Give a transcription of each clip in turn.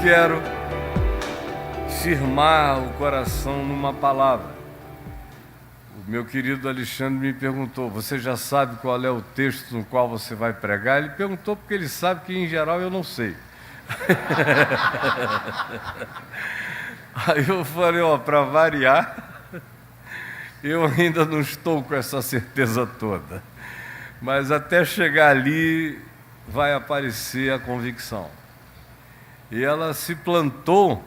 quero firmar o coração numa palavra. O meu querido Alexandre me perguntou: você já sabe qual é o texto no qual você vai pregar? Ele perguntou porque ele sabe que, em geral, eu não sei. Aí eu falei: para variar, eu ainda não estou com essa certeza toda. Mas até chegar ali vai aparecer a convicção. E ela se plantou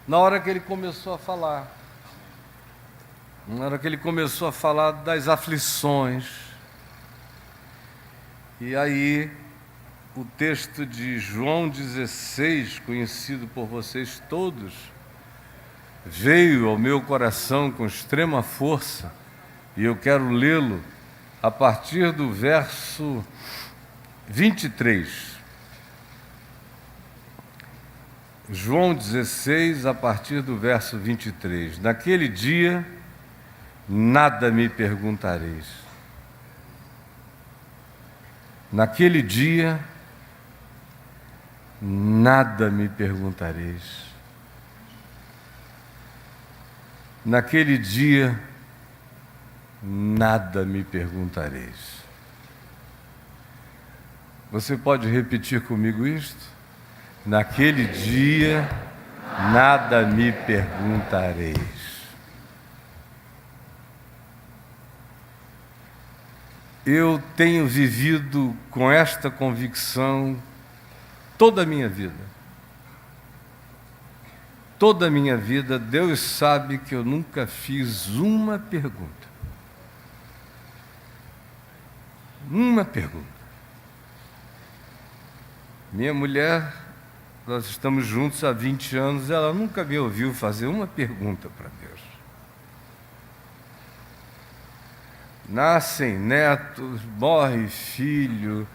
na hora que ele começou a falar. Na hora que ele começou a falar das aflições. E aí, o texto de João 16, conhecido por vocês todos, veio ao meu coração com extrema força, e eu quero lê-lo a partir do verso 23. João 16, a partir do verso 23. Naquele dia, nada me perguntareis. Naquele dia, nada me perguntareis. Naquele dia, nada me perguntareis. Você pode repetir comigo isto? Naquele dia, nada me perguntareis. Eu tenho vivido com esta convicção toda a minha vida. Toda a minha vida, Deus sabe que eu nunca fiz uma pergunta. Uma pergunta. Minha mulher, nós estamos juntos há 20 anos, ela nunca me ouviu fazer uma pergunta para Deus. Nascem netos, morre filho,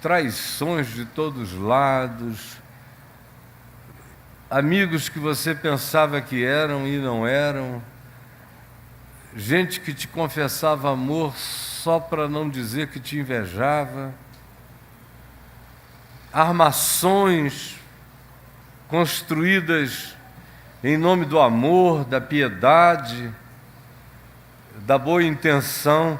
traições de todos os lados, amigos que você pensava que eram e não eram, gente que te confessava amor só para não dizer que te invejava, armações construídas em nome do amor, da piedade, da boa intenção,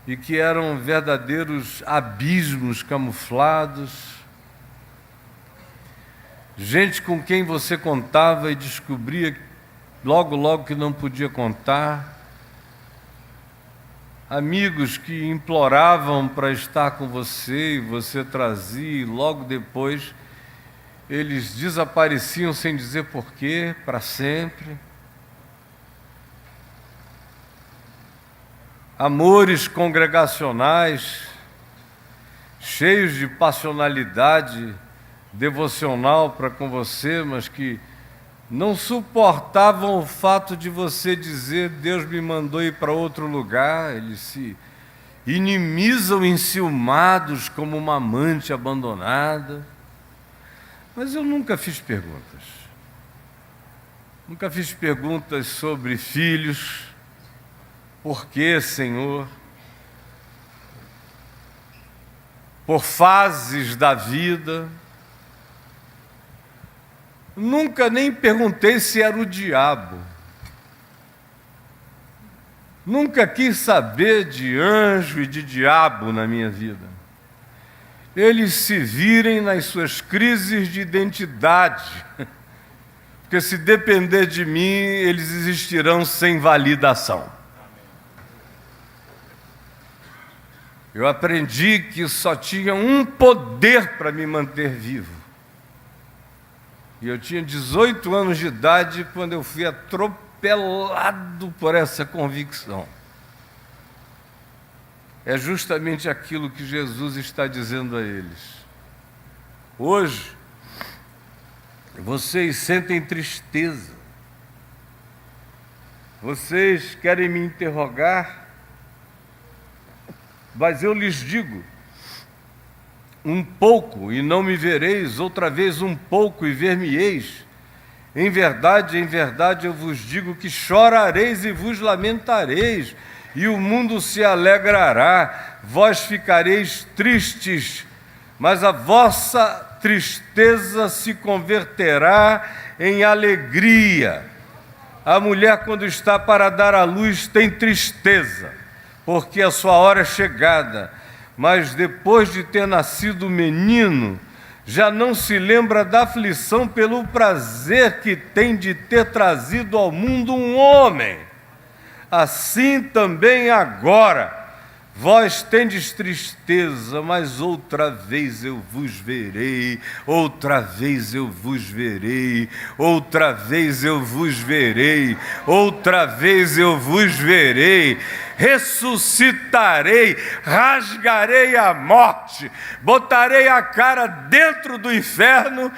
e que eram verdadeiros abismos camuflados. Gente com quem você contava e descobria logo que não podia contar. Amigos que imploravam para estar com você e você trazia, e logo depois eles desapareciam sem dizer porquê, para sempre. Amores congregacionais, cheios de passionalidade devocional para com você, mas que não suportavam o fato de você dizer: Deus me mandou ir para outro lugar. Eles se inimizam enciumados como uma amante abandonada. Mas eu nunca fiz perguntas. Nunca fiz perguntas sobre filhos. Por quê, Senhor? Por fases da vida. Nunca nem perguntei se era o diabo. Nunca quis saber de anjo e de diabo na minha vida. Eles se virem nas suas crises de identidade, porque se depender de mim, eles existirão sem validação. Eu aprendi que só tinha um poder para me manter vivo. E eu tinha 18 anos de idade quando eu fui atropelado por essa convicção. É justamente aquilo que Jesus está dizendo a eles. Hoje, vocês sentem tristeza. Vocês querem me interrogar, mas eu lhes digo: um pouco e não me vereis, outra vez um pouco e ver-me-eis. Em verdade, eu vos digo que chorareis e vos lamentareis, e o mundo se alegrará. Vós ficareis tristes, mas a vossa tristeza se converterá em alegria. A mulher, quando está para dar à luz, tem tristeza, porque a sua hora é chegada. Mas depois de ter nascido o menino, já não se lembra da aflição pelo prazer que tem de ter trazido ao mundo um homem. Assim também agora, vós tendes tristeza, mas outra vez eu vos verei, outra vez eu vos verei, outra vez eu vos verei, outra vez eu vos verei. Ressuscitarei, rasgarei a morte, botarei a cara dentro do inferno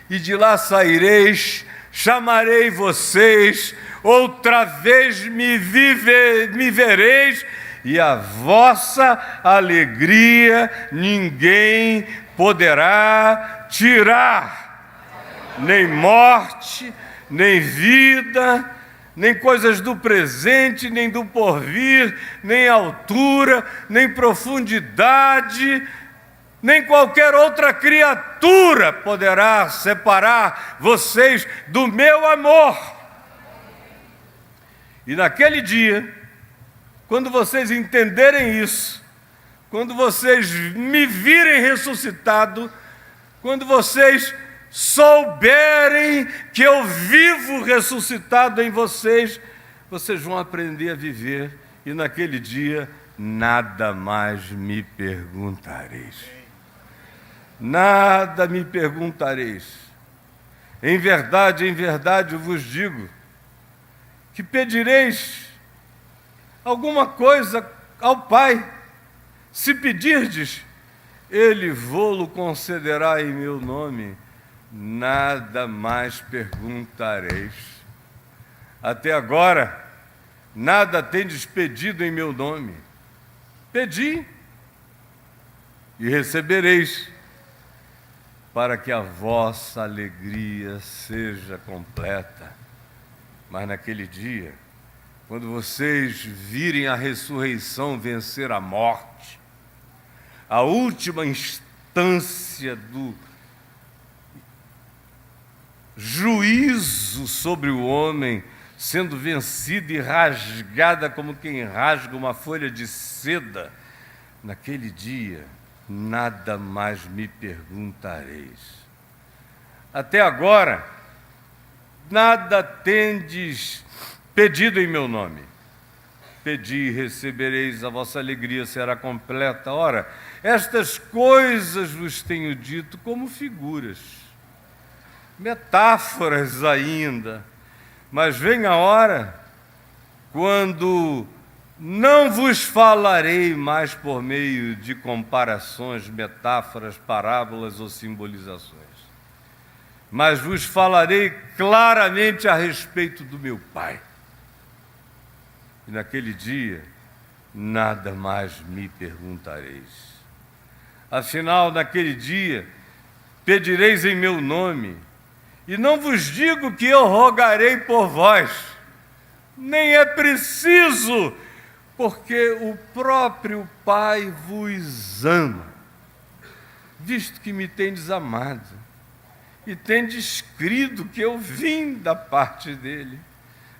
e de lá saireis, chamarei vocês, outra vez me vereis, e a vossa alegria ninguém poderá tirar. Nem morte, nem vida, nem coisas do presente, nem do porvir, nem altura, nem profundidade, nem qualquer outra criatura poderá separar vocês do meu amor. E naquele dia, quando vocês entenderem isso, quando vocês me virem ressuscitado, quando vocês souberem que eu vivo ressuscitado em vocês, vocês vão aprender a viver, e naquele dia nada mais me perguntareis. Nada me perguntareis. Em verdade eu vos digo, que pedireis alguma coisa ao Pai, se pedirdes, Ele vô-lo concederá em meu nome. Nada mais perguntareis. Até agora, nada tendes pedido em meu nome. Pedi e recebereis, para que a vossa alegria seja completa. Mas naquele dia, quando vocês virem a ressurreição vencer a morte, a última instância do juízo sobre o homem, sendo vencida e rasgada como quem rasga uma folha de seda, naquele dia, nada mais me perguntareis. Até agora, nada tendes pedido em meu nome. Pedi e recebereis, a vossa alegria será completa. Ora, estas coisas vos tenho dito como figuras, metáforas ainda, mas vem a hora quando não vos falarei mais por meio de comparações, metáforas, parábolas ou simbolizações, mas vos falarei claramente a respeito do meu Pai. E naquele dia, nada mais me perguntareis. Afinal, naquele dia, pedireis em meu nome, e não vos digo que eu rogarei por vós, nem é preciso, porque o próprio Pai vos ama, visto que me tendes amado, e tendes crido que eu vim da parte dele.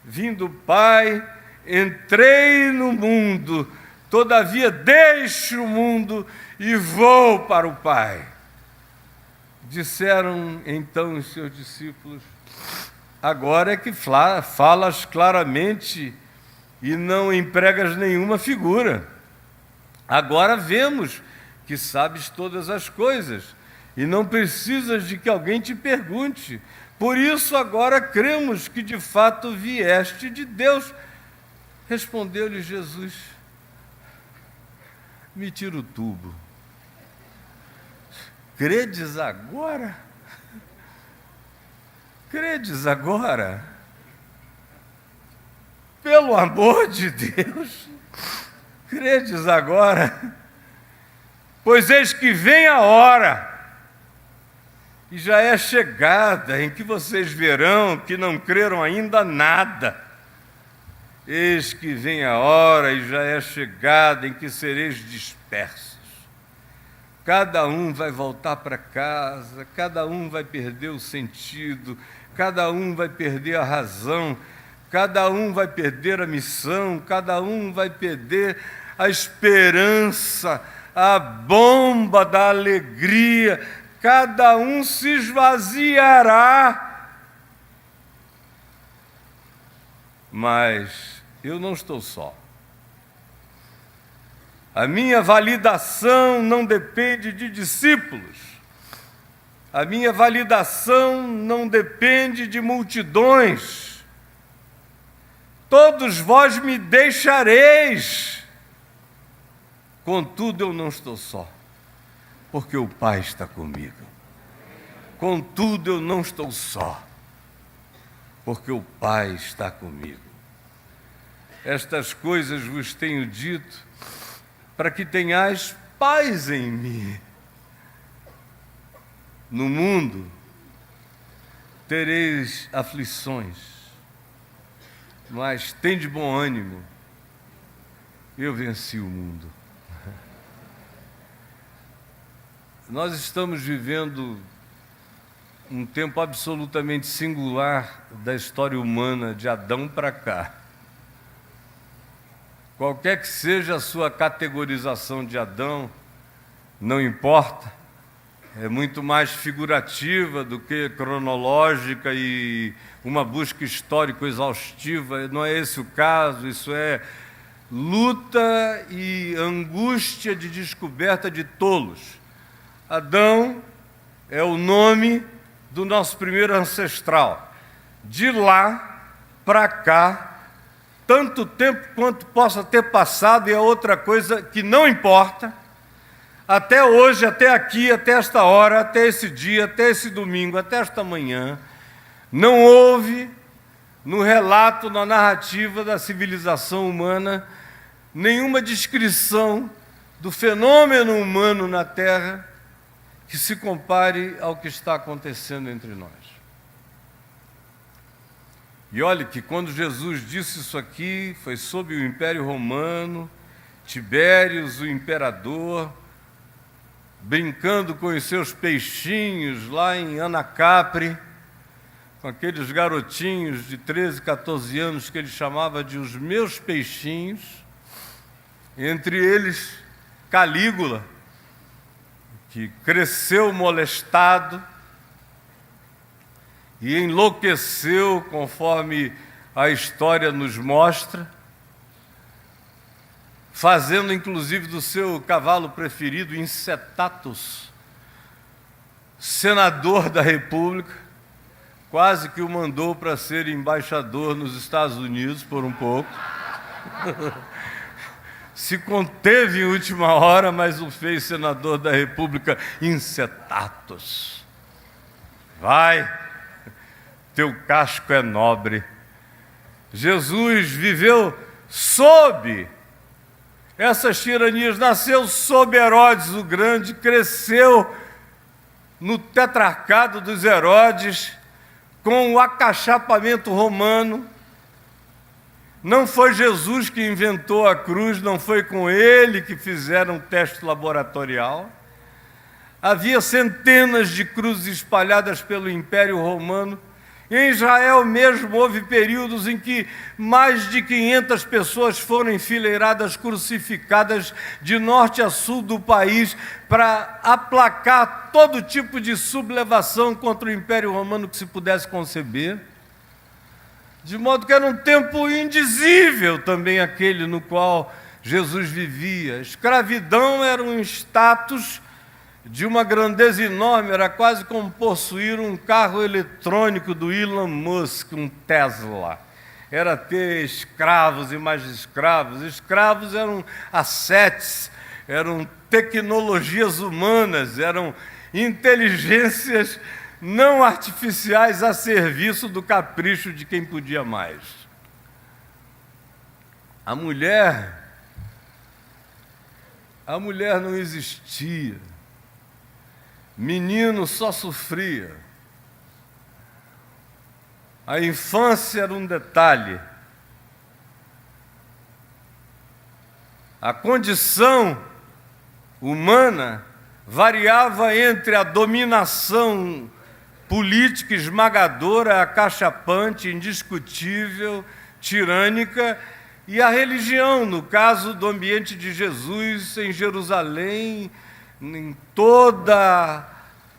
Vim do Pai, entrei no mundo, todavia deixo o mundo e vou para o Pai. Disseram então os seus discípulos: agora é que falas claramente e não empregas nenhuma figura. Agora vemos que sabes todas as coisas e não precisas de que alguém te pergunte. Por isso agora cremos que de fato vieste de Deus. Respondeu-lhe Jesus: me tira o tubo. Credes agora? Credes agora? Pelo amor de Deus, credes agora? Pois eis que vem a hora, e já é chegada, em que vocês verão que não creram ainda nada. Eis que vem a hora, e já é chegada, em que sereis dispersos, cada um vai voltar para casa, cada um vai perder o sentido, cada um vai perder a razão, cada um vai perder a missão, cada um vai perder a esperança, a bomba da alegria, cada um se esvaziará. Mas eu não estou só. A minha validação não depende de discípulos. A minha validação não depende de multidões. Todos vós me deixareis. Contudo, eu não estou só, porque o Pai está comigo. Contudo, eu não estou só, porque o Pai está comigo. Estas coisas vos tenho dito, para que tenhais paz em mim. No mundo tereis aflições, mas tende bom ânimo, eu venci o mundo. Nós estamos vivendo um tempo absolutamente singular da história humana, de Adão para cá. Qualquer que seja a sua categorização de Adão, não importa, é muito mais figurativa do que cronológica e uma busca histórico-exaustiva. Não é esse o caso, isso é luta e angústia de descoberta de tolos. Adão é o nome do nosso primeiro ancestral. De lá para cá, tanto tempo quanto possa ter passado, e é outra coisa que não importa, até hoje, até aqui, até esta hora, até esse dia, até esse domingo, até esta manhã, não houve no relato, na narrativa da civilização humana, nenhuma descrição do fenômeno humano na Terra que se compare ao que está acontecendo entre nós. E olhe que quando Jesus disse isso aqui, foi sob o Império Romano, Tibérios, o imperador, brincando com os seus peixinhos lá em Anacapre, com aqueles garotinhos de 13, 14 anos que ele chamava de os meus peixinhos, entre eles Calígula, que cresceu molestado e enlouqueceu, conforme a história nos mostra, fazendo inclusive do seu cavalo preferido, Incetatus, senador da República, quase que o mandou para ser embaixador nos Estados Unidos por um pouco. Se conteve em última hora, mas o fez senador da República, Incetatus. Vai, teu casco é nobre. Jesus viveu sob essas tiranias, nasceu sob Herodes o Grande, cresceu no tetrarcado dos Herodes, com o acachapamento romano. Não foi Jesus que inventou a cruz, não foi com ele que fizeram um teste laboratorial. Havia centenas de cruzes espalhadas pelo Império Romano. Em Israel mesmo houve períodos em que mais de 500 pessoas foram enfileiradas, crucificadas de norte a sul do país para aplacar todo tipo de sublevação contra o Império Romano que se pudesse conceber. De modo que era um tempo indizível também aquele no qual Jesus vivia. A escravidão era um status de uma grandeza enorme, era quase como possuir um carro eletrônico do Elon Musk, um Tesla. Era ter escravos e mais escravos. Escravos eram assets, eram tecnologias humanas, eram inteligências não artificiais a serviço do capricho de quem podia mais. A mulher não existia. Menino só sofria. A infância era um detalhe. A condição humana variava entre a dominação política esmagadora, acachapante, indiscutível, tirânica, e a religião, no caso do ambiente de Jesus em Jerusalém, em toda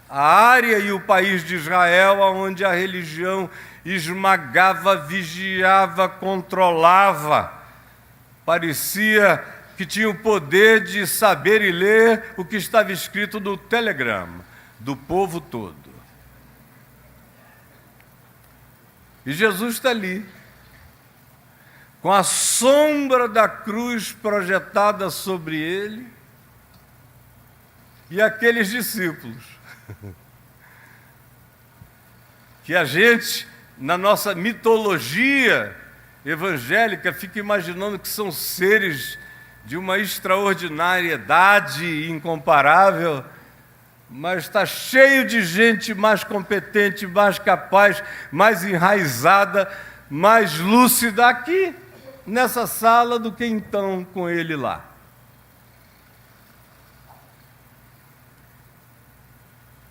a área e o país de Israel, onde a religião esmagava, vigiava, controlava. Parecia que tinha o poder de saber e ler o que estava escrito no telegrama do povo todo. E Jesus está ali, com a sombra da cruz projetada sobre ele, e aqueles discípulos, que a gente, na nossa mitologia evangélica, fica imaginando que são seres de uma extraordinariedade incomparável, mas está cheio de gente mais competente, mais capaz, mais enraizada, mais lúcida aqui, nessa sala, do que então com ele lá.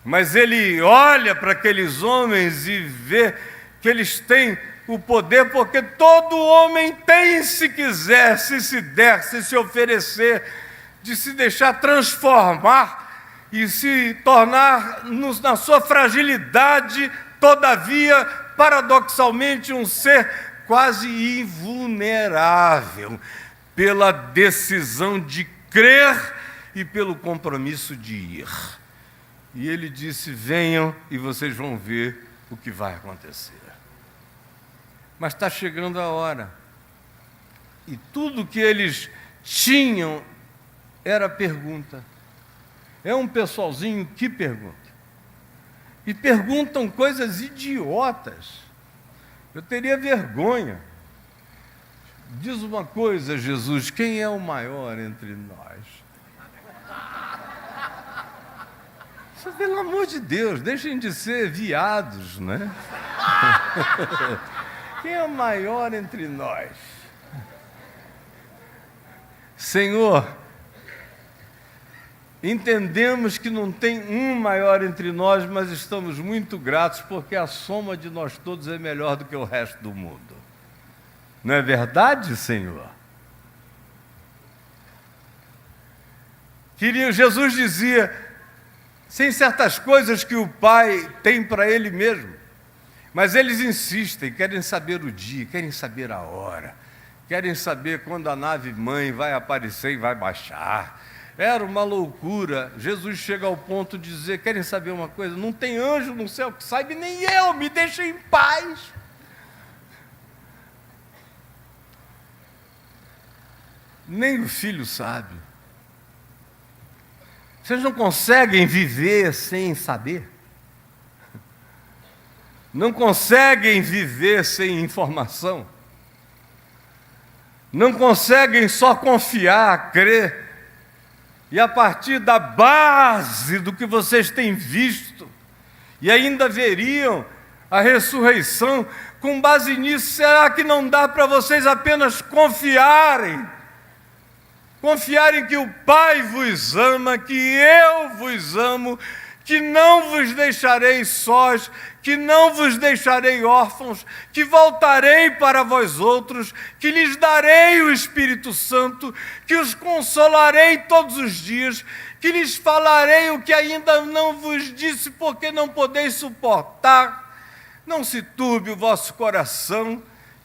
Mas ele olha para aqueles homens e vê que eles têm o poder, porque todo homem tem, se quiser, se der, se oferecer, de se deixar transformar e se tornar, na sua fragilidade, todavia, paradoxalmente, um ser quase invulnerável, pela decisão de crer e pelo compromisso de ir. E ele disse: venham e vocês vão ver o que vai acontecer. Mas está chegando a hora. E tudo que eles tinham era pergunta. É um pessoalzinho que pergunta. E perguntam coisas idiotas. Eu teria vergonha. Diz uma coisa, Jesus: quem é o maior entre nós? Pelo amor de Deus, deixem de ser viados, né? Quem é o maior entre nós? Senhor, entendemos que não tem um maior entre nós, mas estamos muito gratos porque a soma de nós todos é melhor do que o resto do mundo. Não é verdade, Senhor? Jesus dizia: sem certas coisas que o Pai tem para Ele mesmo, mas eles insistem, querem saber o dia, querem saber a hora, querem saber quando a nave-mãe vai aparecer e vai baixar. Era uma loucura. Jesus chega ao ponto de dizer: querem saber uma coisa? Não tem anjo no céu que saiba, nem eu, me deixem em paz. Nem o filho sabe. Vocês não conseguem viver sem saber? Não conseguem viver sem informação? Não conseguem só confiar, crer? E a partir da base do que vocês têm visto, e ainda veriam a ressurreição, com base nisso, será que não dá para vocês apenas confiarem? Confiarem que o Pai vos ama, que eu vos amo, que não vos deixarei sós, que não vos deixarei órfãos, que voltarei para vós outros, que lhes darei o Espírito Santo, que os consolarei todos os dias, que lhes falarei o que ainda não vos disse, porque não podeis suportar. Não se turbe o vosso coração.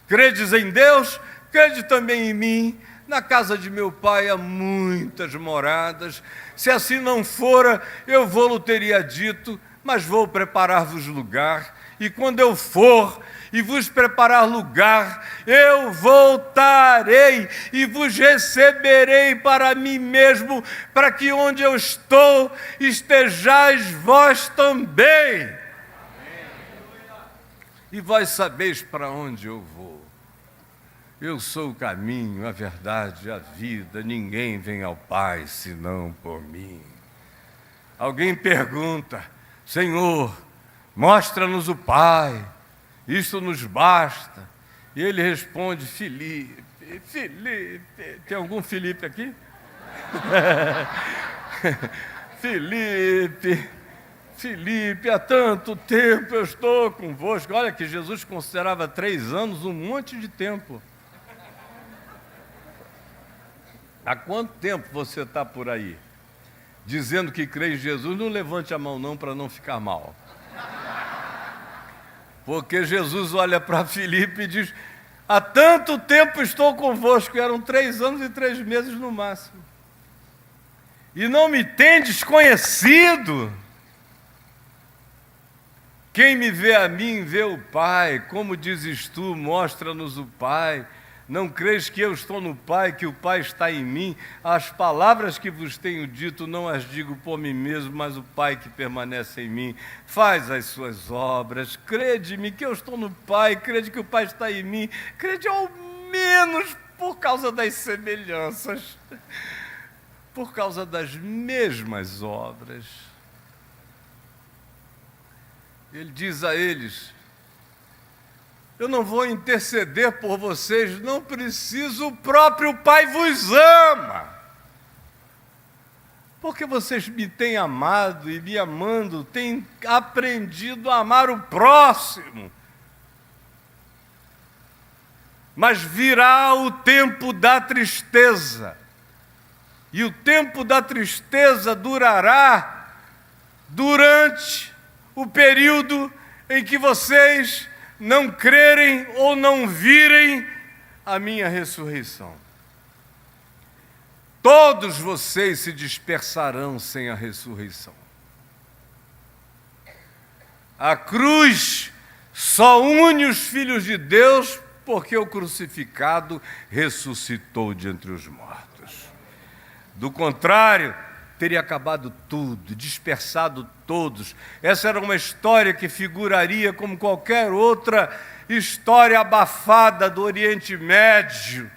Credes em Deus, crede também em mim. Na casa de meu Pai há muitas moradas. Se assim não fora, eu vou-lo teria dito, mas vou preparar-vos lugar. E quando eu for e vos preparar lugar, eu voltarei e vos receberei para mim mesmo, para que onde eu estou, estejais vós também. Amém. E vós sabeis para onde eu vou. Eu sou o caminho, a verdade, a vida. Ninguém vem ao Pai senão por mim. Alguém pergunta: Senhor, mostra-nos o Pai, isso nos basta. E ele responde: Filipe, tem algum Filipe aqui? Filipe, há tanto tempo eu estou convosco. Olha que Jesus considerava 3 anos um monte de tempo. Há quanto tempo você está por aí dizendo que crê em Jesus? Não levante a mão não, para não ficar mal. Porque Jesus olha para Filipe e diz: há tanto tempo estou convosco. Eram 3 anos e 3 meses no máximo. E não me tendes conhecido. Quem me vê a mim, vê o Pai. Como dizes tu, mostra-nos o Pai. Não creis que eu estou no Pai, que o Pai está em mim? As palavras que vos tenho dito não as digo por mim mesmo, mas o Pai que permanece em mim faz as suas obras. Crede-me que eu estou no Pai, crede que o Pai está em mim, crede ao menos por causa das semelhanças, por causa das mesmas obras. Ele diz a eles: eu não vou interceder por vocês, não preciso, o próprio Pai vos ama. Porque vocês me têm amado e me amando, têm aprendido a amar o próximo. Mas virá o tempo da tristeza. E o tempo da tristeza durará durante o período em que vocês não crerem ou não virem a minha ressurreição. Todos vocês se dispersarão sem a ressurreição. A cruz só une os filhos de Deus porque o crucificado ressuscitou de entre os mortos. Do contrário, teria acabado tudo, dispersado todos. Essa era uma história que figuraria como qualquer outra história abafada do Oriente Médio.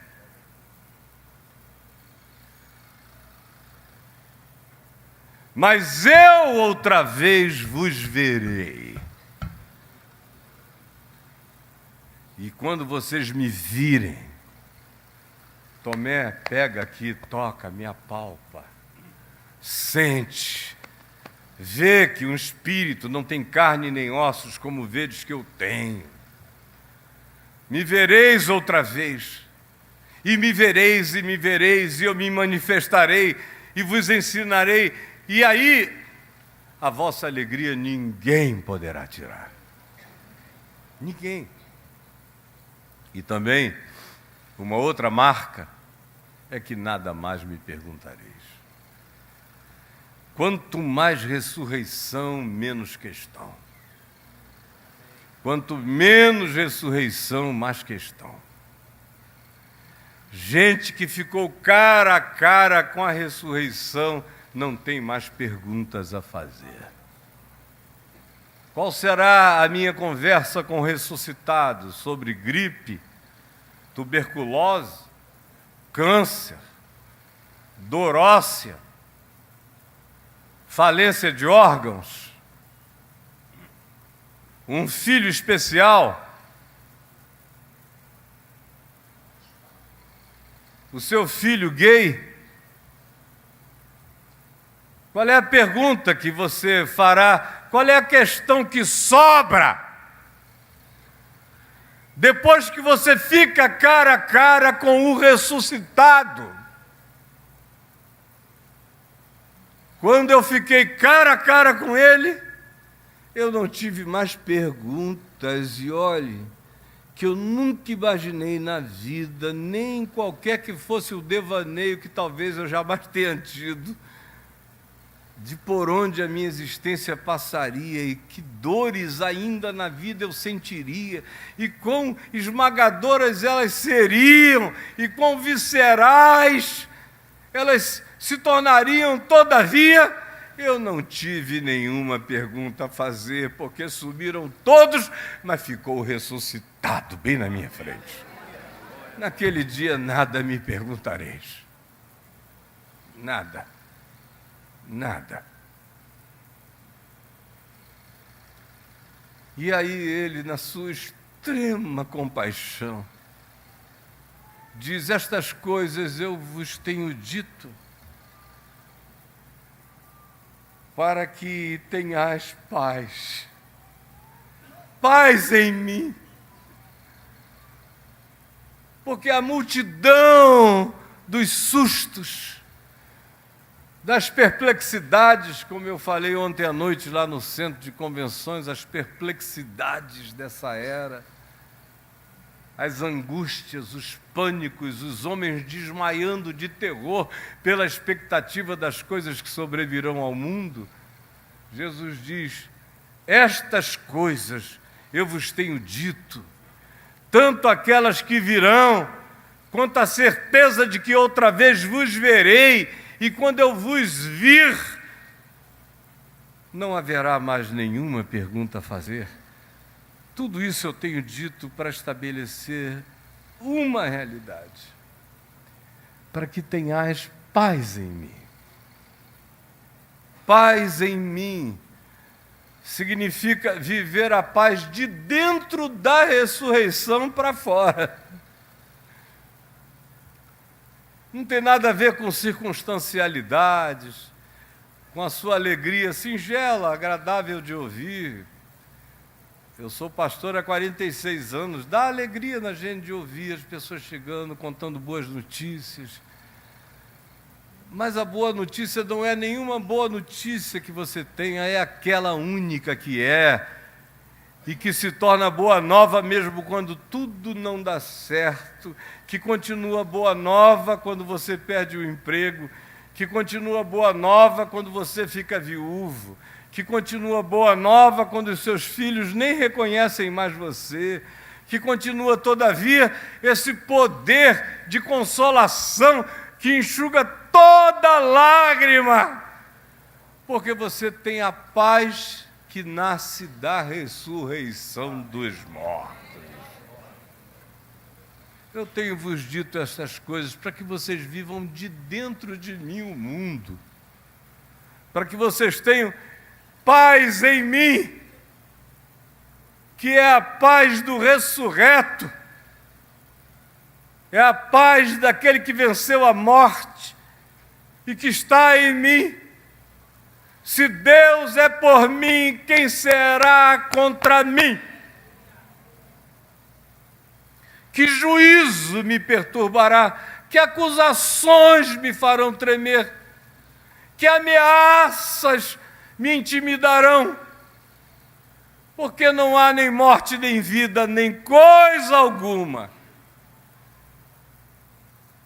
Mas eu outra vez vos verei. E quando vocês me virem, Tomé, pega aqui, toca, me apalpa. Sente, vê que um espírito não tem carne nem ossos, como vedes que eu tenho. Me vereis outra vez, e me vereis, e eu me manifestarei, e vos ensinarei, e aí a vossa alegria ninguém poderá tirar. Ninguém. E também, uma outra marca, é que nada mais me perguntareis. Quanto mais ressurreição, menos questão. Quanto menos ressurreição, mais questão. Gente que ficou cara a cara com a ressurreição não tem mais perguntas a fazer. Qual será a minha conversa com ressuscitados sobre gripe, tuberculose, câncer, dor óssea, falência de órgãos, um filho especial, o seu filho gay? Qual é a pergunta que você fará? Qual é a questão que sobra? Depois que você fica cara a cara com o ressuscitado. Quando eu fiquei cara a cara com ele, eu não tive mais perguntas. E olhe, que eu nunca imaginei na vida, nem qualquer que fosse o devaneio que talvez eu jamais tenha tido, de por onde a minha existência passaria e que dores ainda na vida eu sentiria, e quão esmagadoras elas seriam, e quão viscerais elas se tornariam. Todavia, eu não tive nenhuma pergunta a fazer, porque sumiram todos, mas ficou ressuscitado bem na minha frente. Naquele dia nada me perguntareis. Nada. Nada. E aí ele, na sua extrema compaixão, diz: estas coisas eu vos tenho dito, para que tenhais paz. Paz em mim. Porque a multidão dos sustos, das perplexidades, como eu falei ontem à noite lá no centro de convenções, as perplexidades dessa era, as angústias, os pânicos, os homens desmaiando de terror pela expectativa das coisas que sobrevirão ao mundo. Jesus diz: estas coisas eu vos tenho dito, tanto aquelas que virão, quanto a certeza de que outra vez vos verei, e quando eu vos vir, não haverá mais nenhuma pergunta a fazer. Tudo isso eu tenho dito para estabelecer uma realidade, para que tenhais paz em mim. Paz em mim significa viver a paz de dentro da ressurreição para fora. Não tem nada a ver com circunstancialidades, com a sua alegria singela, agradável de ouvir. Eu sou pastor há 46 anos, dá alegria na gente de ouvir as pessoas chegando, contando boas notícias. Mas a boa notícia não é nenhuma boa notícia que você tenha, é aquela única que é, e que se torna boa nova mesmo quando tudo não dá certo, que continua boa nova quando você perde o emprego, que continua boa nova quando você fica viúvo, que continua boa nova quando os seus filhos nem reconhecem mais você, que continua, todavia, esse poder de consolação que enxuga toda lágrima, porque você tem a paz que nasce da ressurreição dos mortos. Eu tenho vos dito essas coisas para que vocês vivam de dentro de mim o mundo, para que vocês tenham paz em mim, que é a paz do ressurreto, é a paz daquele que venceu a morte e que está em mim. Se Deus é por mim, quem será contra mim? Que juízo me perturbará? Que acusações me farão tremer? Que ameaças me intimidarão? Porque não há nem morte, nem vida, nem coisa alguma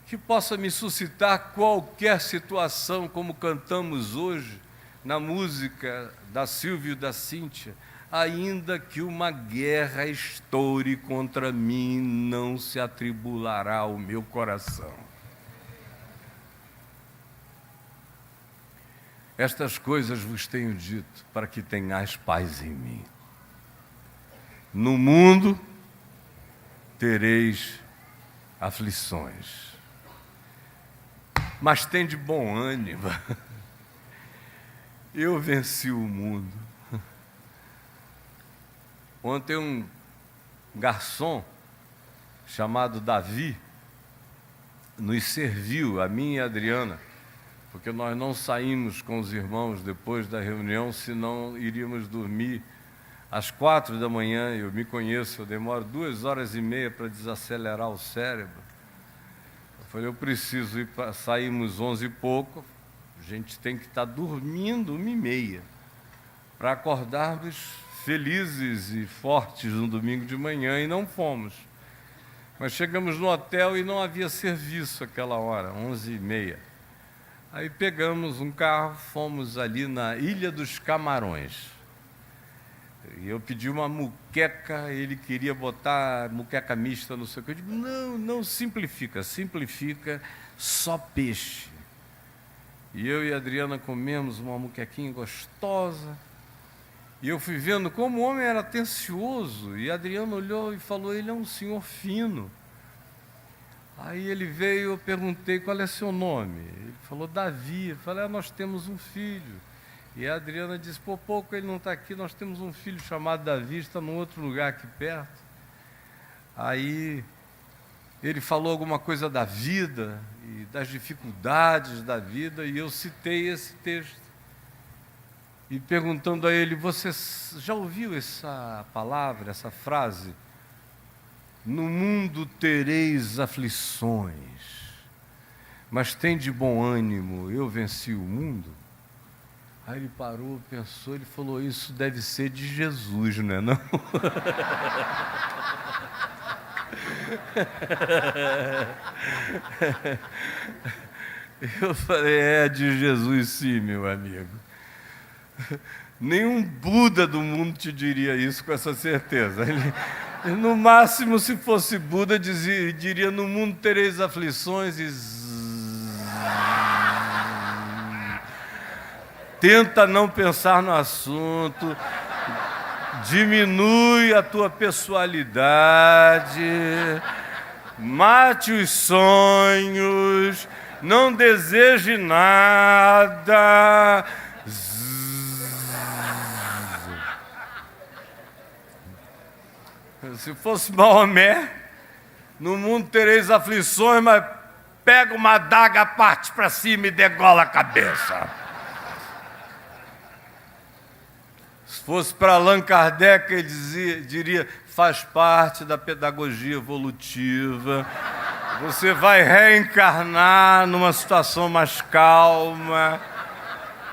que possa me suscitar qualquer situação, como cantamos hoje na música da Silvia e da Cíntia. Ainda que uma guerra estoure contra mim, não se atribulará o meu coração. Estas coisas vos tenho dito, para que tenhais paz em mim. No mundo tereis aflições, mas tende bom ânimo. Eu venci o mundo. Ontem um garçom chamado Davi nos serviu, a mim e a Adriana, porque nós não saímos com os irmãos depois da reunião, senão iríamos dormir às 4 da manhã. Eu me conheço, eu demoro 2h30 para desacelerar o cérebro. Eu falei, eu preciso ir para... Saímos 11 e pouco, a gente tem que estar dormindo 1h30, para acordarmos felizes e fortes no domingo de manhã, e não fomos. Mas chegamos no hotel e não havia serviço aquela hora, 11h30. Aí pegamos um carro, fomos ali na Ilha dos Camarões. E eu pedi uma muqueca, ele queria botar muqueca mista, não sei o que. Eu digo, não, simplifica, só peixe. E eu e a Adriana comemos uma muquequinha gostosa. E eu fui vendo como o homem era atencioso. E a Adriana olhou e falou, ele é um senhor fino. Aí ele veio, eu perguntei, qual é seu nome? Ele falou, Davi. Eu falei, nós temos um filho. E a Adriana disse, por pouco ele não está aqui, nós temos um filho chamado Davi, está num outro lugar aqui perto. Aí ele falou alguma coisa da vida e das dificuldades da vida, e eu citei esse texto. e perguntando a ele: você já ouviu essa palavra, essa frase? No mundo tereis aflições, mas tem de bom ânimo, eu venci o mundo. Aí ele parou, pensou, ele falou: isso deve ser de Jesus, não é não? Eu falei: é de Jesus sim, meu amigo. Nenhum Buda do mundo te diria isso com essa certeza. Ele, no máximo, se fosse Buda, diria: no mundo tereis aflições e tenta não pensar no assunto, diminui a tua pessoalidade, mate os sonhos, não deseje nada. Se fosse Maomé, no mundo tereis aflições, mas pega uma adaga, parte para cima e degola a cabeça. Se fosse para Allan Kardec, ele diria: faz parte da pedagogia evolutiva. Você vai reencarnar numa situação mais calma.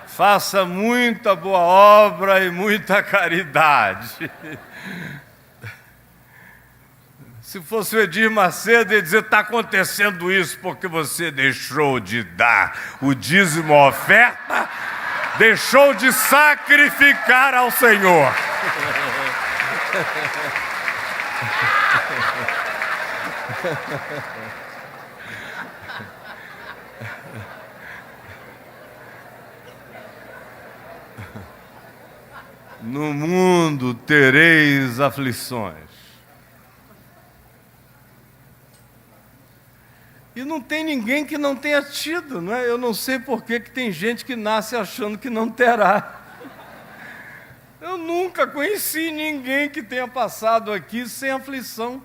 Faça muita boa obra e muita caridade. Se fosse o Edir Macedo, ele ia dizer: está acontecendo isso porque você deixou de dar o dízimo, a oferta, deixou de sacrificar ao Senhor. No mundo tereis aflições. E não tem ninguém que não tenha tido, não é? Eu não sei por que tem gente que nasce achando que não terá. Eu nunca conheci ninguém que tenha passado aqui sem aflição.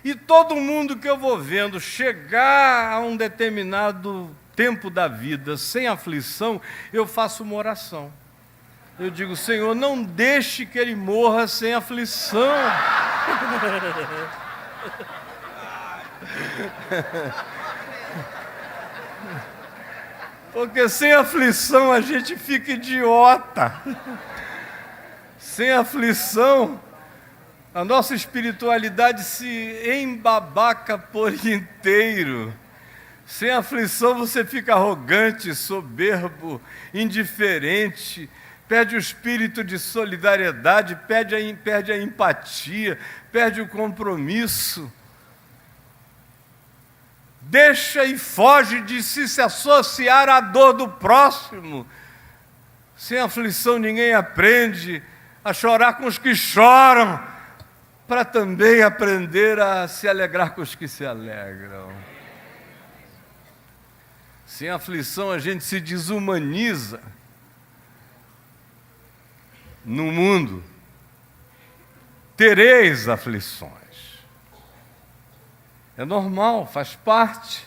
E todo mundo que eu vou vendo chegar a um determinado tempo da vida sem aflição, eu faço uma oração. Eu digo: Senhor, não deixe que ele morra sem aflição. Porque sem aflição a gente fica idiota. Sem aflição, a nossa espiritualidade se embabaca por inteiro. Sem aflição você fica arrogante, soberbo, indiferente, perde o espírito de solidariedade, perde a empatia, perde o compromisso. Deixa e foge de se associar à dor do próximo. Sem aflição ninguém aprende a chorar com os que choram, para também aprender a se alegrar com os que se alegram. Sem aflição a gente se desumaniza. No mundo tereis aflições. É normal, faz parte.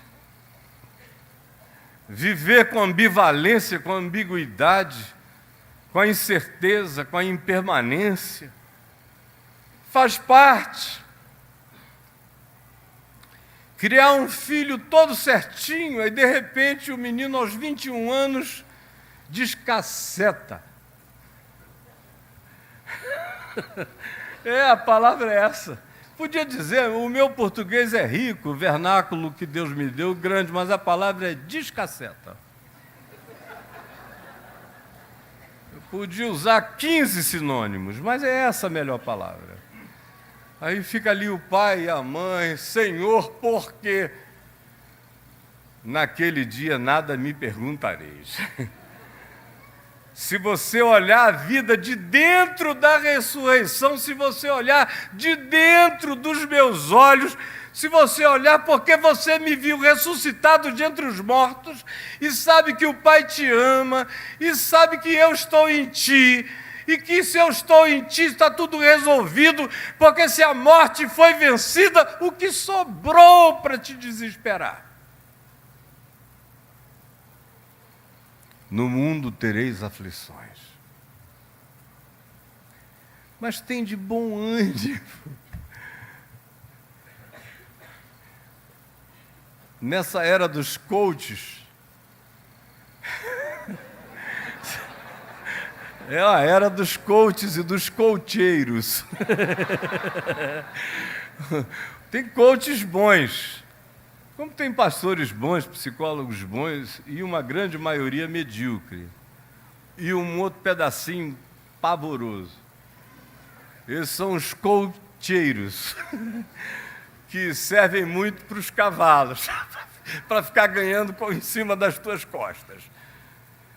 Viver com ambivalência, com ambiguidade, com a incerteza, com a impermanência, faz parte. Criar um filho todo certinho, aí de repente o menino aos 21 anos descaceta. A palavra é essa. Podia dizer: o meu português é rico, o vernáculo que Deus me deu grande, mas a palavra é descaceta. Eu podia usar 15 sinônimos, mas é essa a melhor palavra. Aí fica ali o pai e a mãe: Senhor, por quê? Naquele dia nada me perguntareis. Se você olhar a vida de dentro da ressurreição, se você olhar de dentro dos meus olhos, se você olhar porque você me viu ressuscitado de entre os mortos, e sabe que o Pai te ama, e sabe que eu estou em ti, e que se eu estou em ti está tudo resolvido, porque se a morte foi vencida, o que sobrou para te desesperar? No mundo tereis aflições. mas tem de bom ânimo. Nessa era dos coaches, é a era dos coaches e dos coacheiros. Tem coaches bons, como tem pastores bons, psicólogos bons, e uma grande maioria medíocre. E um outro pedacinho pavoroso. Esses são os coacheiros, que servem muito para os cavalos, para ficar ganhando em cima das tuas costas.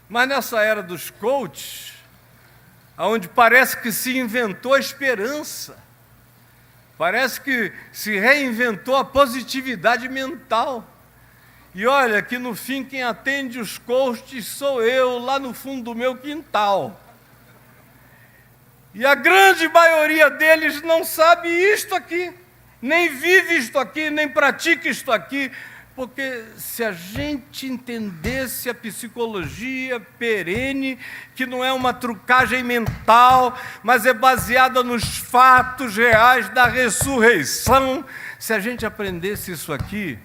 Mas nessa era dos coaches, onde parece que se inventou a esperança, parece que se reinventou a positividade mental. E olha que no fim quem atende os coaches sou eu, lá no fundo do meu quintal. E a grande maioria deles não sabe isto aqui, nem vive isto aqui, nem pratica isto aqui, porque se a gente entendesse a psicologia perene, que não é uma trucagem mental, mas é baseada nos fatos reais da ressurreição, se a gente aprendesse isso aqui,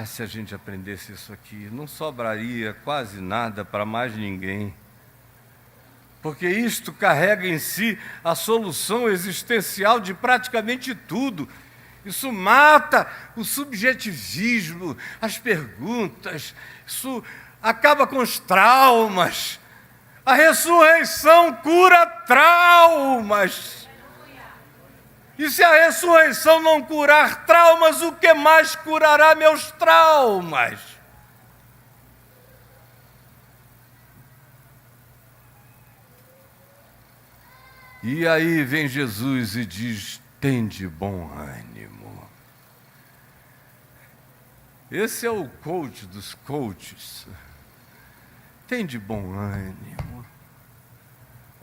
se a gente aprendesse isso aqui, não sobraria quase nada para mais ninguém. Porque isto carrega em si a solução existencial de praticamente tudo. Isso mata o subjetivismo, as perguntas, isso acaba com os traumas. A ressurreição cura traumas. E se a ressurreição não curar traumas, o que mais curará meus traumas? E aí vem Jesus e diz: tende bom ânimo. Esse é o coach dos coaches. Tende bom ânimo.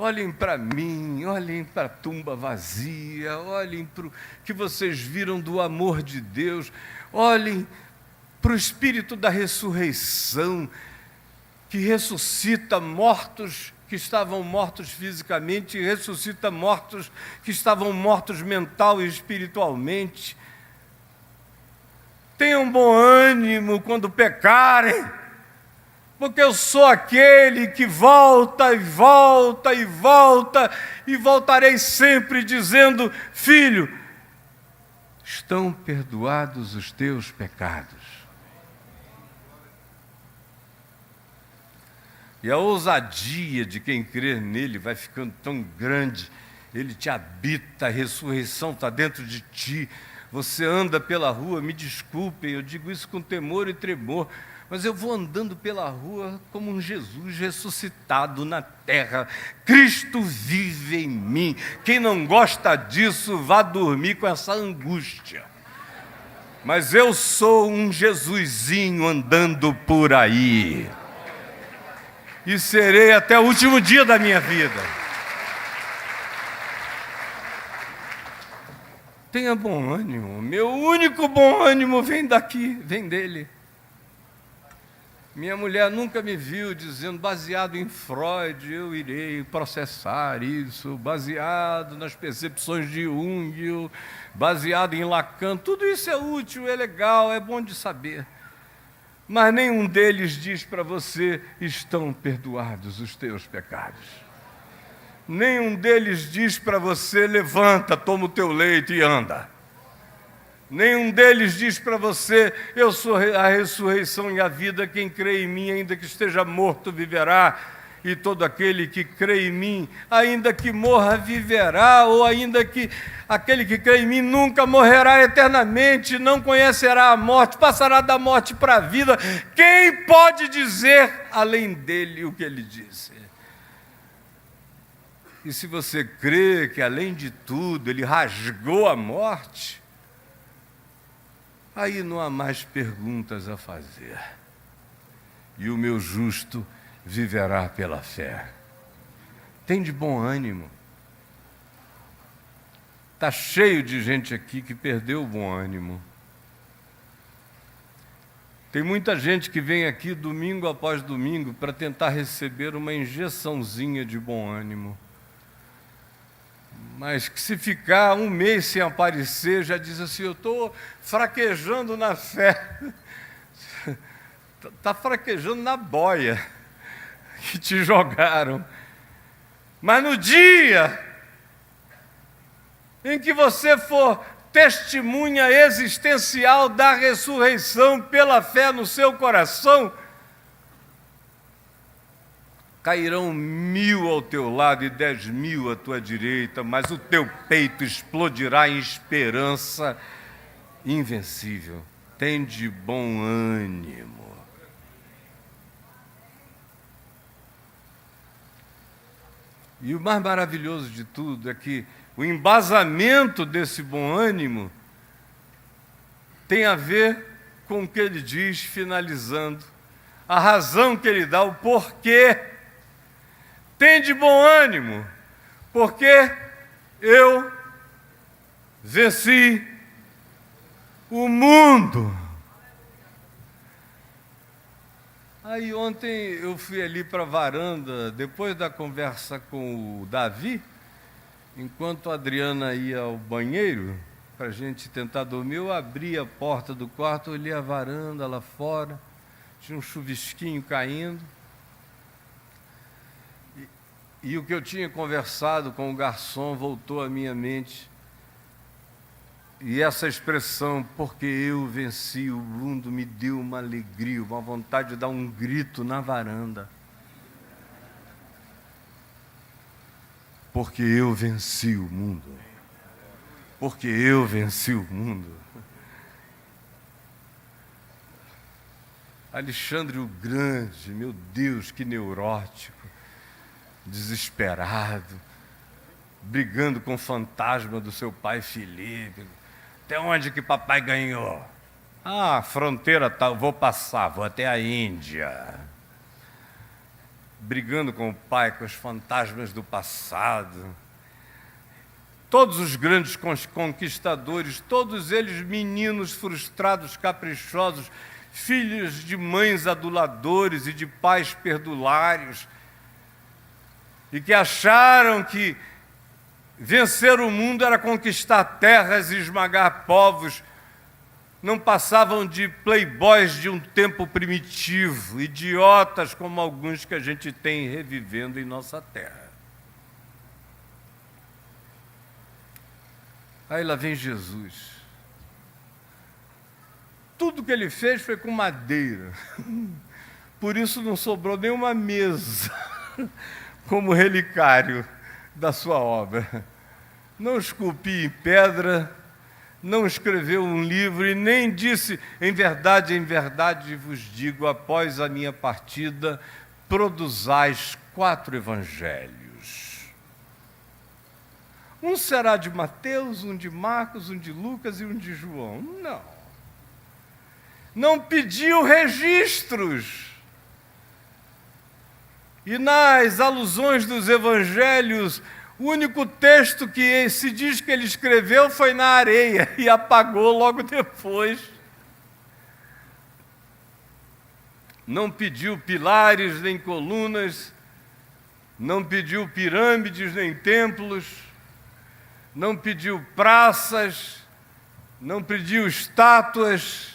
Olhem para mim, olhem para a tumba vazia, olhem para o que vocês viram do amor de Deus, olhem para o Espírito da ressurreição, que ressuscita mortos que estavam mortos fisicamente, e ressuscita mortos que estavam mortos mental e espiritualmente. Tenham bom ânimo quando pecarem, porque eu sou aquele que volta e volta e volta, e voltarei sempre dizendo: filho, estão perdoados os teus pecados. E a ousadia de quem crer nele vai ficando tão grande, ele te habita, a ressurreição está dentro de ti. Você anda pela rua, me desculpem, eu digo isso com temor e tremor, mas eu vou andando pela rua como um Jesus ressuscitado na terra. Cristo vive em mim. Quem não gosta disso, vá dormir com essa angústia. Mas eu sou um Jesusinho andando por aí. E serei até o último dia da minha vida. Tenha bom ânimo. Meu único bom ânimo vem daqui, vem dele. Minha mulher nunca me viu dizendo: baseado em Freud, eu irei processar isso, baseado nas percepções de Jung, baseado em Lacan. Tudo isso é útil, é legal, é bom de saber. Mas nenhum deles diz para você: estão perdoados os teus pecados. Nenhum deles diz para você: levanta, toma o teu leito e anda. Nenhum deles diz para você: eu sou a ressurreição e a vida, quem crê em mim, ainda que esteja morto, viverá, e todo aquele que crê em mim, ainda que morra, viverá, ou ainda que aquele que crê em mim nunca morrerá eternamente, não conhecerá a morte, passará da morte para a vida. Quem pode dizer além dele o que ele disse? E se você crê que, além de tudo, ele rasgou a morte, aí não há mais perguntas a fazer. E o meu justo viverá pela fé. Tem de bom ânimo. Está cheio de gente aqui que perdeu o bom ânimo. Tem muita gente que vem aqui domingo após domingo para tentar receber uma injeçãozinha de bom ânimo. Mas que se ficar um mês sem aparecer, já diz assim, eu estou fraquejando na fé. Está fraquejando na boia que te jogaram. Mas no dia em que você for testemunha existencial da ressurreição pela fé no seu coração, cairão 1000 ao teu lado e 10.000 à tua direita, mas o teu peito explodirá em esperança invencível. Tende bom ânimo. E o mais maravilhoso de tudo é que o embasamento desse bom ânimo tem a ver com o que ele diz, finalizando, a razão que ele dá, o porquê. Tende bom ânimo, porque eu venci o mundo. Aí ontem eu fui ali para a varanda, depois da conversa com o Davi, enquanto a Adriana ia ao banheiro, para a gente tentar dormir, eu abri a porta do quarto, olhei a varanda lá fora, tinha um chuvisquinho caindo, e o que eu tinha conversado com o garçom voltou à minha mente. E essa expressão, porque eu venci o mundo, me deu uma alegria, uma vontade de dar um grito na varanda. Porque eu venci o mundo. Porque eu venci o mundo. Alexandre o Grande, meu Deus, que neurótico, desesperado, brigando com o fantasma do seu pai Filipe. Até onde que papai ganhou? Ah, fronteira tal, vou passar, vou até a Índia. Brigando com o pai, com os fantasmas do passado. Todos os grandes conquistadores, todos eles meninos frustrados, caprichosos, filhos de mães aduladores e de pais perdulários, e que acharam que vencer o mundo era conquistar terras e esmagar povos. Não passavam de playboys de um tempo primitivo, idiotas como alguns que a gente tem revivendo em nossa terra. Aí lá vem Jesus. Tudo que ele fez foi com madeira. Por isso não sobrou nenhuma mesa como relicário da sua obra. Não esculpi em pedra, não escreveu um livro e nem disse, em verdade vos digo, após a minha partida, produzais 4 evangelhos. Um será de Mateus, um de Marcos, um de Lucas e um de João. Não. Não pediu registros. E nas alusões dos evangelhos, o único texto que se diz que ele escreveu foi na areia e apagou logo depois. Não pediu pilares nem colunas, não pediu pirâmides nem templos, não pediu praças, não pediu estátuas,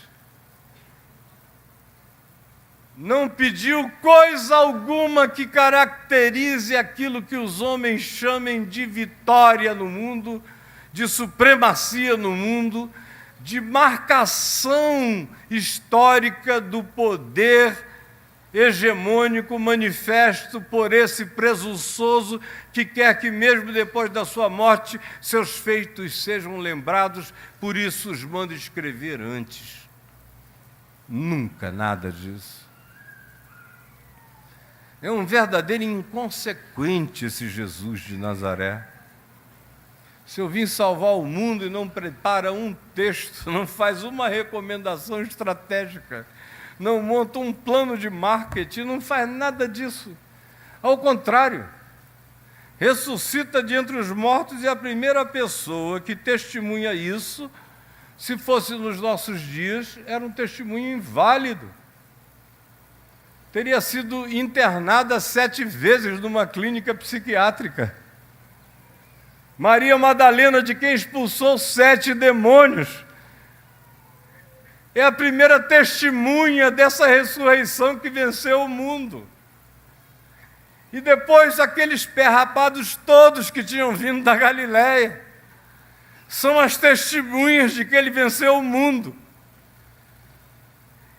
não pediu coisa alguma que caracterize aquilo que os homens chamem de vitória no mundo, de supremacia no mundo, de marcação histórica do poder hegemônico manifesto por esse presunçoso que quer que mesmo depois da sua morte seus feitos sejam lembrados, por isso os manda escrever antes. Nunca nada disso. É um verdadeiro inconsequente esse Jesus de Nazaré. Se eu vim salvar o mundo e não prepara um texto, não faz uma recomendação estratégica, não monta um plano de marketing, não faz nada disso. Ao contrário, ressuscita de entre os mortos e a primeira pessoa que testemunha isso se fosse nos nossos dias, era um testemunho inválido. Teria sido internada 7 vezes numa clínica psiquiátrica. Maria Madalena, de quem expulsou 7 demônios, é a primeira testemunha dessa ressurreição que venceu o mundo. E depois aqueles perrapados todos que tinham vindo da Galiléia, são as testemunhas de que ele venceu o mundo.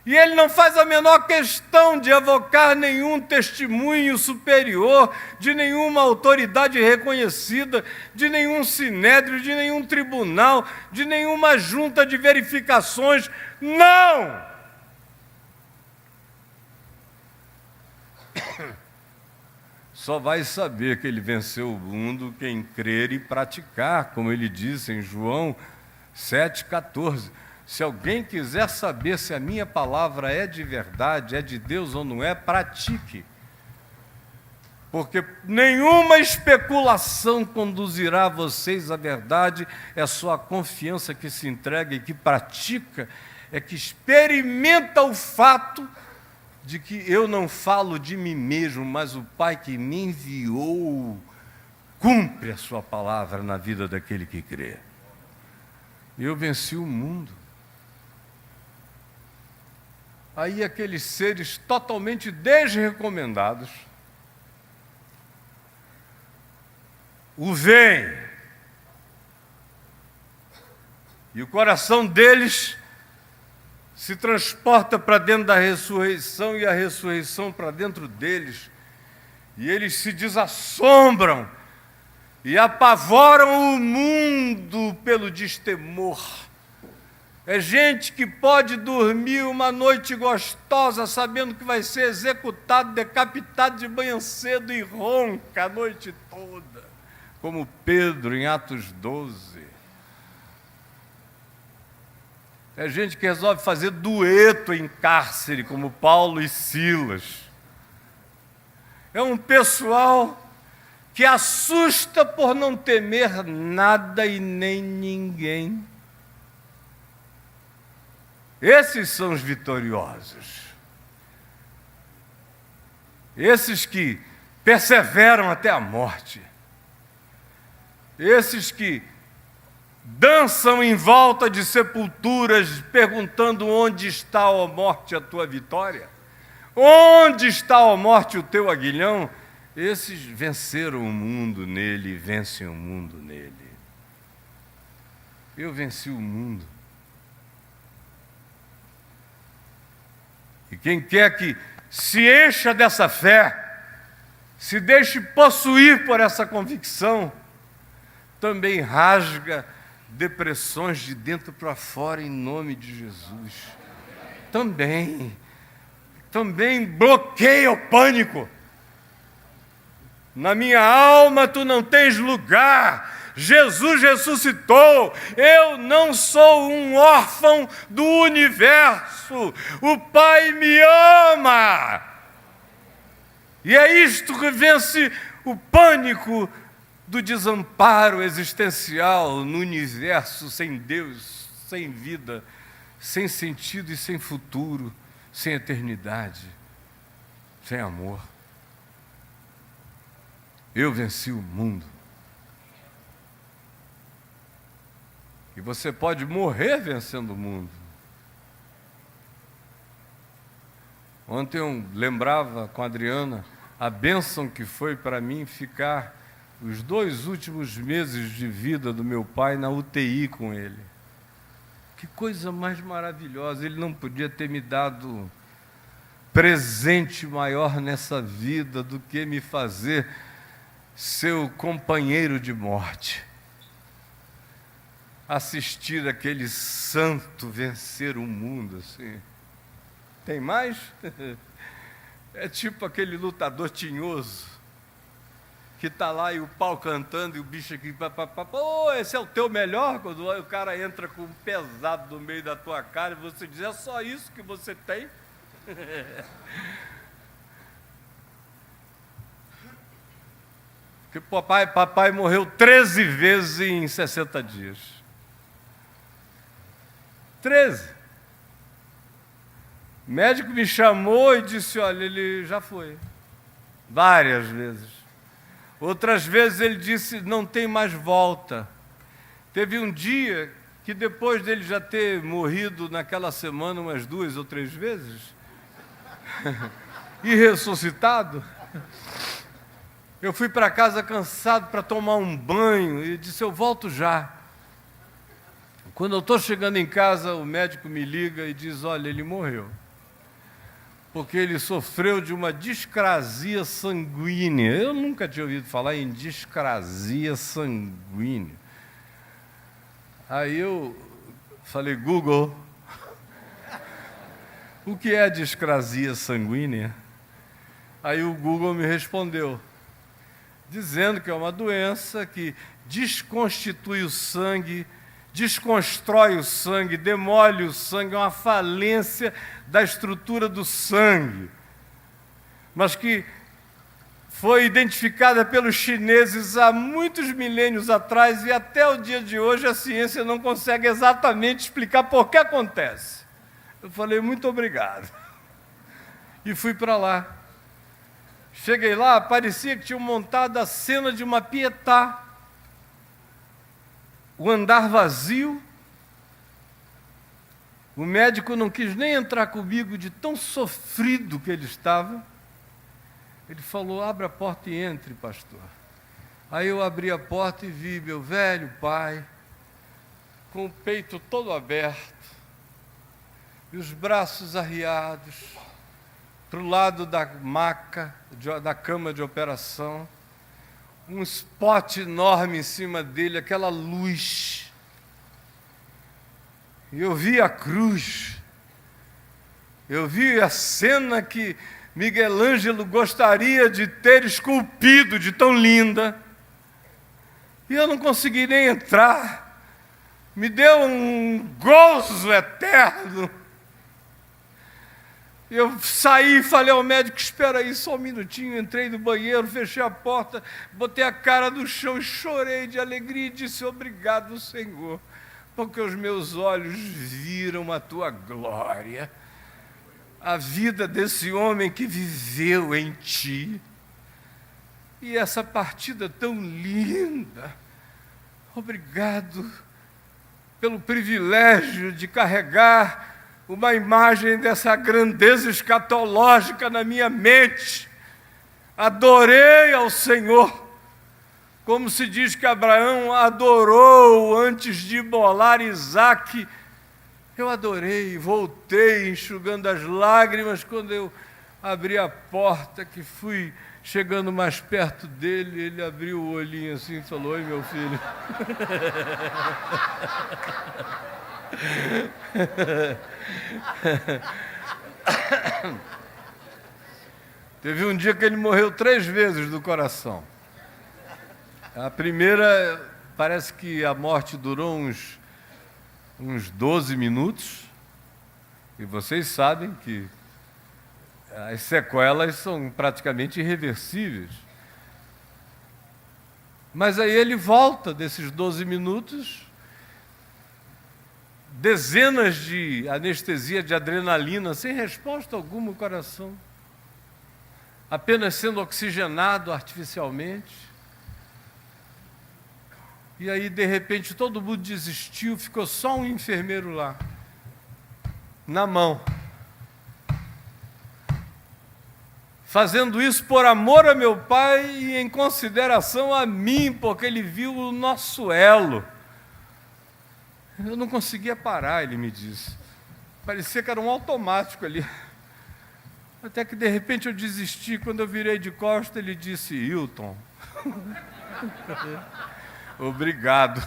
E ele não faz a menor questão de evocar nenhum testemunho superior, de nenhuma autoridade reconhecida, de nenhum sinédrio, de nenhum tribunal, de nenhuma junta de verificações. Não! Só vai saber que ele venceu o mundo quem crer e praticar, como ele disse em João 7,14. Se alguém quiser saber se a minha palavra é de verdade, é de Deus ou não é, pratique. Porque nenhuma especulação conduzirá vocês à verdade, é só a confiança que se entrega e que pratica, é que experimenta o fato de que eu não falo de mim mesmo, mas o Pai que me enviou cumpre a sua palavra na vida daquele que crê. Eu venci o mundo. Aí aqueles seres totalmente desrecomendados o veem. E o coração deles se transporta para dentro da ressurreição e a ressurreição para dentro deles. E eles se desassombram e apavoram o mundo pelo destemor. É gente que pode dormir uma noite gostosa sabendo que vai ser executado, decapitado de manhã cedo e ronca a noite toda, como Pedro em Atos 12. É gente que resolve fazer dueto em cárcere, como Paulo e Silas. É um pessoal que assusta por não temer nada e nem ninguém. Esses são os vitoriosos. Esses que perseveram até a morte. Esses que dançam em volta de sepulturas, perguntando: onde está, ó morte, a tua vitória? Onde está, ó morte, o teu aguilhão? Esses venceram o mundo nele e vencem o mundo nele. Eu venci o mundo. E quem quer que se encha dessa fé, se deixe possuir por essa convicção, também rasga depressões de dentro para fora em nome de Jesus. Também bloqueia o pânico. Na minha alma tu não tens lugar. Jesus ressuscitou. Eu não sou um órfão do universo. O Pai me ama. E é isto que vence o pânico do desamparo existencial no universo sem Deus, sem vida, sem sentido e sem futuro, sem eternidade, sem amor. Eu venci o mundo. E você pode morrer vencendo o mundo. Ontem eu lembrava com a Adriana a bênção que foi para mim ficar os 2 últimos meses de vida do meu pai na UTI com ele. Que coisa mais maravilhosa. Ele não podia ter me dado presente maior nessa vida do que me fazer seu companheiro de morte. Assistir aquele santo vencer o mundo, assim. Tem mais? É tipo aquele lutador tinhoso que está lá e o pau cantando e o bicho aqui, esse é o teu melhor? Quando o cara entra com um pesado no meio da tua cara e você diz: é só isso que você tem? Porque papai morreu 13 vezes em 60 dias. 13. O médico me chamou e disse, olha, ele já foi. Várias vezes. Outras vezes ele disse, não tem mais volta. Teve um dia que depois dele já ter morrido naquela semana umas 2 ou 3 vezes, e ressuscitado, eu fui para casa cansado para tomar um banho e disse, eu volto já. Quando eu estou chegando em casa, o médico me liga e diz, olha, ele morreu. Porque ele sofreu de uma discrasia sanguínea. Eu nunca tinha ouvido falar em discrasia sanguínea. Aí eu falei, Google, o que é discrasia sanguínea? Aí o Google me respondeu, dizendo que é uma doença que desconstitui o sangue, desconstrói o sangue, demole o sangue, é uma falência da estrutura do sangue, mas que foi identificada pelos chineses há muitos milênios atrás e até o dia de hoje a ciência não consegue exatamente explicar por que acontece. Eu falei, muito obrigado. E fui para lá. Cheguei lá, parecia que tinham montado a cena de uma Pietà. O andar vazio. O médico não quis nem entrar comigo de tão sofrido que ele estava. Ele falou, abra a porta e entre, pastor. Aí eu abri a porta e vi meu velho pai, com o peito todo aberto, e os braços arriados, para o lado da maca, da cama de operação, um spot enorme em cima dele, aquela luz. E eu vi a cruz, eu vi a cena que Miguel Ângelo gostaria de ter esculpido, de tão linda. E eu não consegui nem entrar. Me deu um gozo eterno. Eu saí e falei ao médico, espera aí só um minutinho. Entrei no banheiro, fechei a porta, botei a cara no chão e chorei de alegria e disse, obrigado, Senhor, porque os meus olhos viram a tua glória. A vida desse homem que viveu em ti. E essa partida tão linda. Obrigado pelo privilégio de carregar uma imagem dessa grandeza escatológica na minha mente. Adorei ao Senhor, como se diz que Abraão adorou antes de imolar Isaque. Eu adorei, voltei enxugando as lágrimas quando eu abri a porta, que fui chegando mais perto dele, ele abriu o olhinho assim e falou, oi meu filho. Teve um dia que ele morreu 3 vezes do coração. A primeira, parece que a morte durou uns 12 minutos, e vocês sabem que as sequelas são praticamente irreversíveis. Mas aí ele volta desses 12 minutos, dezenas de anestesia de adrenalina, sem resposta alguma ao coração, apenas sendo oxigenado artificialmente. E aí, de repente, todo mundo desistiu, ficou só um enfermeiro lá, na mão. Fazendo isso por amor a meu pai e em consideração a mim, porque ele viu o nosso elo. Eu não conseguia parar, ele me disse. Parecia que era um automático ali. Até que, de repente, eu desisti. Quando eu virei de costas, ele disse, Hilton... Obrigado.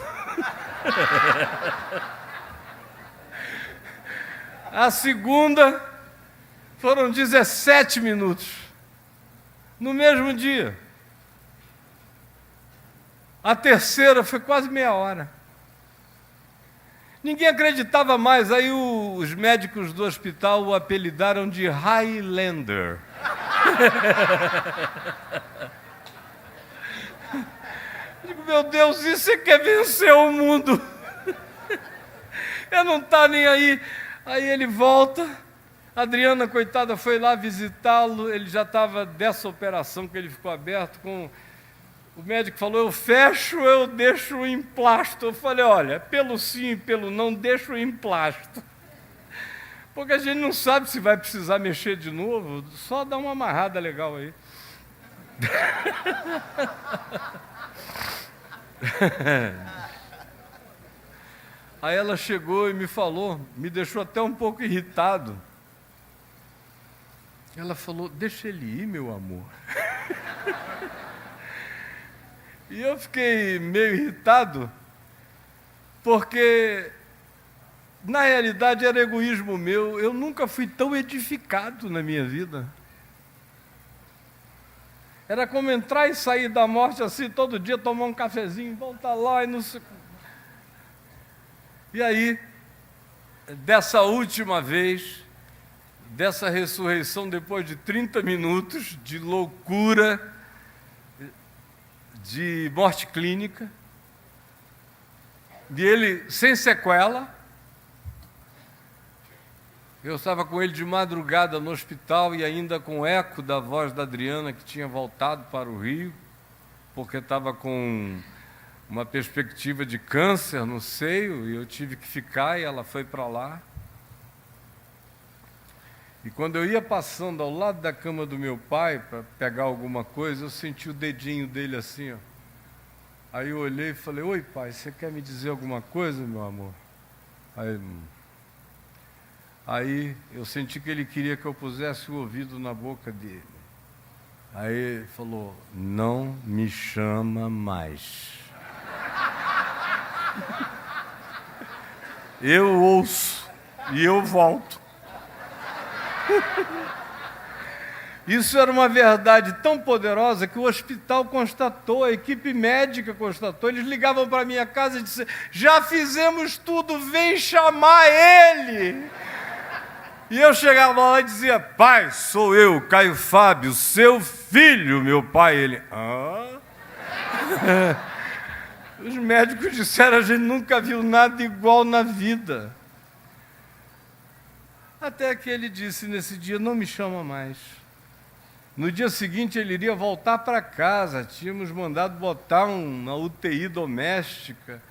A segunda foram 17 minutos, no mesmo dia. A terceira foi quase meia hora. Ninguém acreditava mais, aí os médicos do hospital o apelidaram de Highlander. Meu Deus, isso é que é vencer o mundo. Ele não está nem aí. Aí ele volta, a Adriana, coitada, foi lá visitá-lo, ele já estava dessa operação que ele ficou aberto com... O médico falou, eu fecho, eu deixo em emplasto. Eu falei, olha, pelo sim e pelo não, deixo em emplasto. Porque a gente não sabe se vai precisar mexer de novo, só dá uma amarrada legal aí. Aí ela chegou e me falou, me deixou até um pouco irritado. Ela falou, deixa ele ir, meu amor. E eu fiquei meio irritado, porque, na realidade, era egoísmo meu. Eu nunca fui tão edificado na minha vida. Era como entrar e sair da morte assim, todo dia, tomar um cafezinho, voltar lá e não sei... E aí, dessa última vez, dessa ressurreição, depois de 30 minutos de loucura, de morte clínica, de ele sem sequela. Eu estava com ele de madrugada no hospital e ainda com o eco da voz da Adriana, que tinha voltado para o Rio, porque estava com uma perspectiva de câncer no seio, e eu tive que ficar, e ela foi para lá. E quando eu ia passando ao lado da cama do meu pai para pegar alguma coisa, eu senti o dedinho dele assim, ó. Aí eu olhei e falei, oi pai, você quer me dizer alguma coisa, meu amor? Aí eu senti que ele queria que eu pusesse o ouvido na boca dele. Aí ele falou, não me chama mais. Eu ouço e eu volto. Isso era uma verdade tão poderosa que o hospital constatou, a equipe médica constatou. Eles ligavam para minha casa e disseram, já fizemos tudo, vem chamar ele. E eu chegava lá e dizia, pai, sou eu, Caio Fábio, seu filho, meu pai. Ele, Os médicos disseram, a gente nunca viu nada igual na vida. Até que ele disse nesse dia, não me chama mais. No dia seguinte ele iria voltar para casa, tínhamos mandado botar uma UTI doméstica.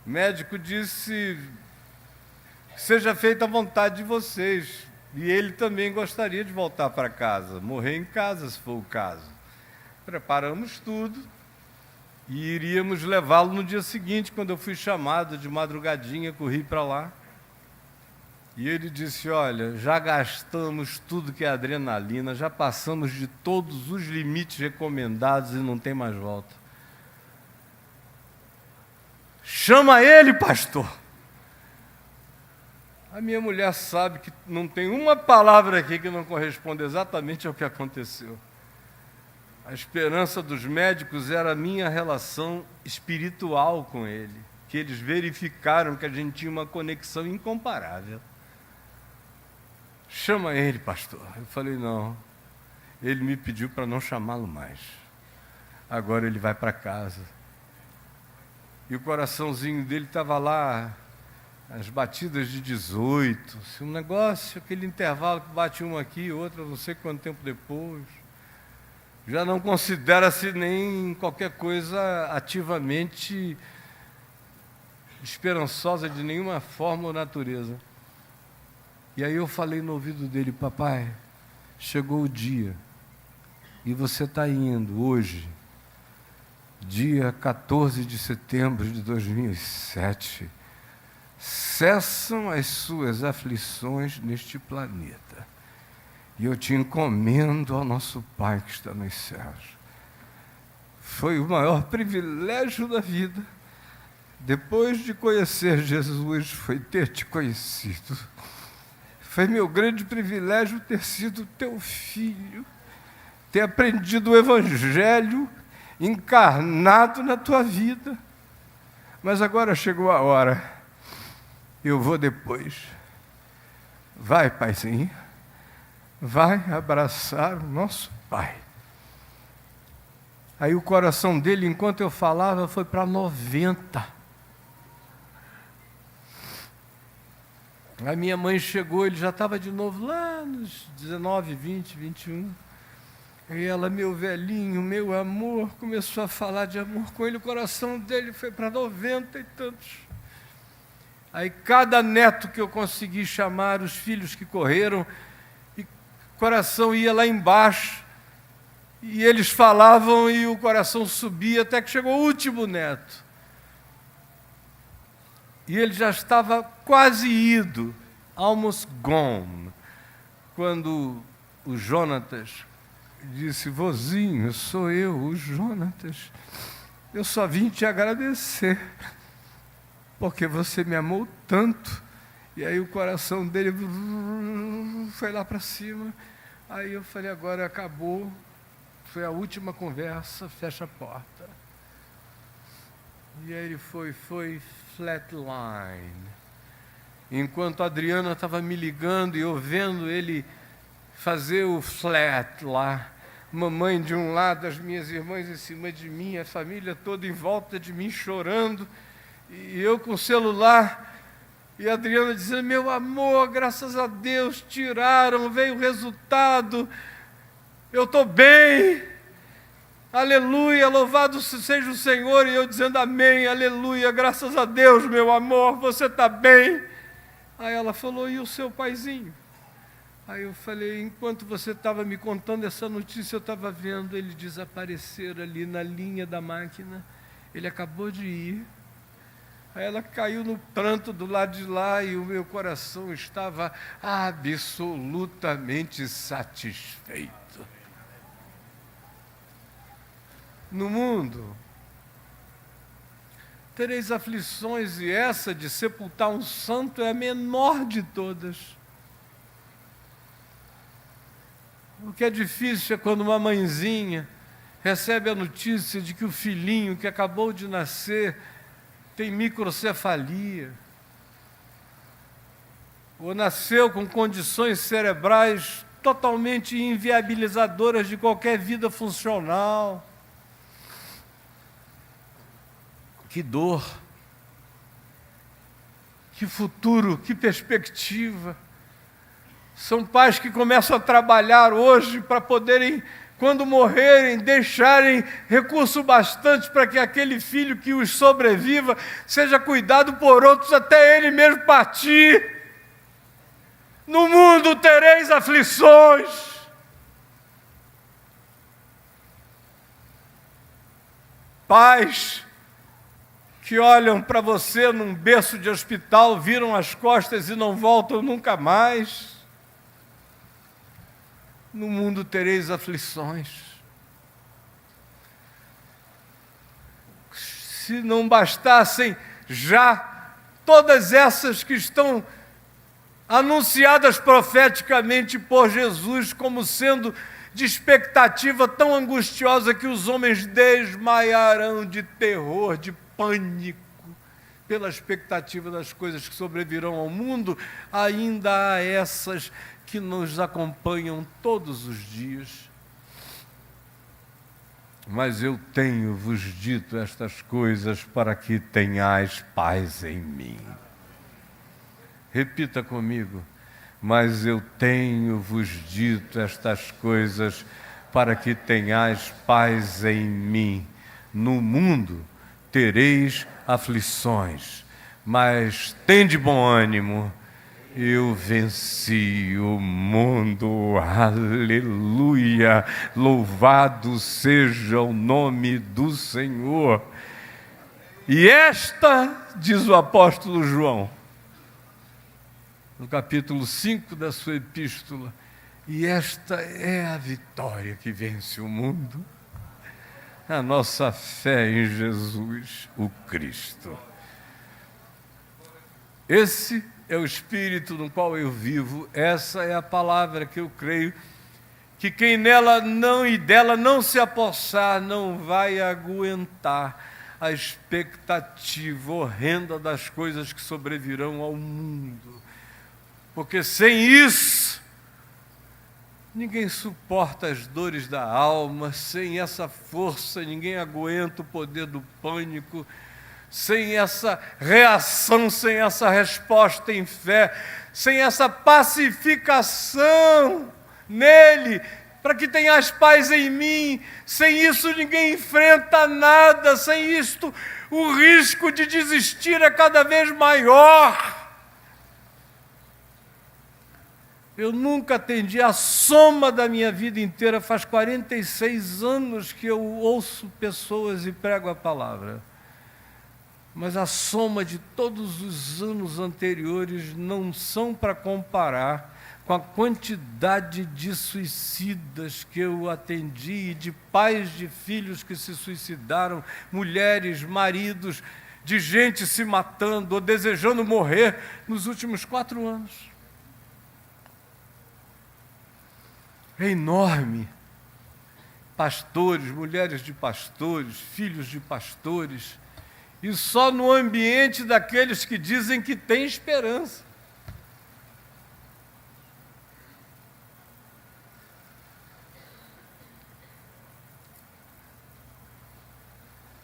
O médico disse, seja feita a vontade de vocês. E ele também gostaria de voltar para casa, morrer em casa, se for o caso. Preparamos tudo e iríamos levá-lo no dia seguinte, quando eu fui chamado de madrugadinha, corri para lá. E ele disse, olha, já gastamos tudo que é adrenalina, já passamos de todos os limites recomendados e não tem mais volta. Chama ele, pastor. A minha mulher sabe que não tem uma palavra aqui que não corresponde exatamente ao que aconteceu. A esperança dos médicos era a minha relação espiritual com ele, que eles verificaram que a gente tinha uma conexão incomparável. Chama ele, pastor. Eu falei, não. Ele me pediu para não chamá-lo mais. Agora ele vai para casa. E o coraçãozinho dele estava lá, as batidas de 18. Um negócio, aquele intervalo que bate uma aqui, outra, não sei quanto tempo depois. Já não considera-se nem qualquer coisa ativamente esperançosa de nenhuma forma ou natureza. E aí eu falei no ouvido dele, papai, chegou o dia, e você está indo hoje, dia 14 de setembro de 2007, cessam as suas aflições neste planeta, e eu te encomendo ao nosso Pai que está nos céus. Foi o maior privilégio da vida, depois de conhecer Jesus, foi ter te conhecido. Foi meu grande privilégio ter sido teu filho, ter aprendido o Evangelho encarnado na tua vida. Mas agora chegou a hora, eu vou depois. Vai, paizinho, vai abraçar o nosso Pai. Aí o coração dele, enquanto eu falava, foi para 90. A minha mãe chegou, ele já estava de novo lá nos 19, 20, 21. E ela, meu velhinho, meu amor, começou a falar de amor com ele, o coração dele foi para 90 e tantos. Aí cada neto que eu consegui chamar, os filhos que correram, e o coração ia lá embaixo, e eles falavam e o coração subia, até que chegou o último neto. E ele já estava quase ido, almost gone, quando o Jonatas disse: vozinho, sou eu, o Jonatas, eu só vim te agradecer, porque você me amou tanto. E aí o coração dele foi lá para cima. Aí eu falei: agora acabou, foi a última conversa, fecha a porta. E aí ele foi flatline. Enquanto a Adriana estava me ligando e eu vendo ele fazer o flat lá, mamãe de um lado, as minhas irmãs em cima de mim, a família toda em volta de mim chorando, e eu com o celular, e a Adriana dizendo: meu amor, graças a Deus, tiraram, veio o resultado, eu estou bem, aleluia, louvado seja o Senhor. E eu dizendo: amém, aleluia, graças a Deus, meu amor, você está bem. Aí ela falou: e o seu paizinho? Aí eu falei: enquanto você estava me contando essa notícia, eu estava vendo ele desaparecer ali na linha da máquina, ele acabou de ir. Aí ela caiu no pranto do lado de lá e o meu coração estava absolutamente satisfeito. No mundo tereis aflições, e essa de sepultar um santo é a menor de todas. O que é difícil é quando uma mãezinha recebe a notícia de que o filhinho que acabou de nascer tem microcefalia, ou nasceu com condições cerebrais totalmente inviabilizadoras de qualquer vida funcional. Que dor, que futuro, que perspectiva. São pais que começam a trabalhar hoje para poderem, quando morrerem, deixarem recurso bastante para que aquele filho que os sobreviva seja cuidado por outros até ele mesmo partir. No mundo tereis aflições. Pais que olham para você num berço de hospital, viram as costas e não voltam nunca mais. No mundo tereis aflições. Se não bastassem já todas essas que estão anunciadas profeticamente por Jesus como sendo de expectativa tão angustiosa que os homens desmaiarão de terror, de pânico, pela expectativa das coisas que sobrevirão ao mundo, ainda há essas que nos acompanham todos os dias. Mas eu tenho-vos dito estas coisas para que tenhais paz em mim. Repita comigo: mas eu tenho-vos dito estas coisas para que tenhais paz em mim. No mundo tereis aflições, mas tende bom ânimo, eu venci o mundo, aleluia, louvado seja o nome do Senhor. E esta, diz o apóstolo João, no capítulo 5 da sua epístola, e esta é a vitória que vence o mundo, a nossa fé em Jesus, o Cristo. Esse é o Espírito no qual eu vivo, essa é a palavra que eu creio, que quem nela não e dela não se apossar, não vai aguentar a expectativa horrenda das coisas que sobrevirão ao mundo. Porque sem isso, ninguém suporta as dores da alma, sem essa força, ninguém aguenta o poder do pânico, sem essa reação, sem essa resposta em fé, sem essa pacificação nele, para que tenhas paz em mim. Sem isso ninguém enfrenta nada, sem isto o risco de desistir é cada vez maior. Eu nunca atendi a soma da minha vida inteira, faz 46 anos que eu ouço pessoas e prego a palavra. Mas a soma de todos os anos anteriores não são para comparar com a quantidade de suicidas que eu atendi, de pais de filhos que se suicidaram, mulheres, maridos, de gente se matando ou desejando morrer nos últimos 4 anos. É enorme. Pastores, mulheres de pastores, filhos de pastores, e só no ambiente daqueles que dizem que têm esperança.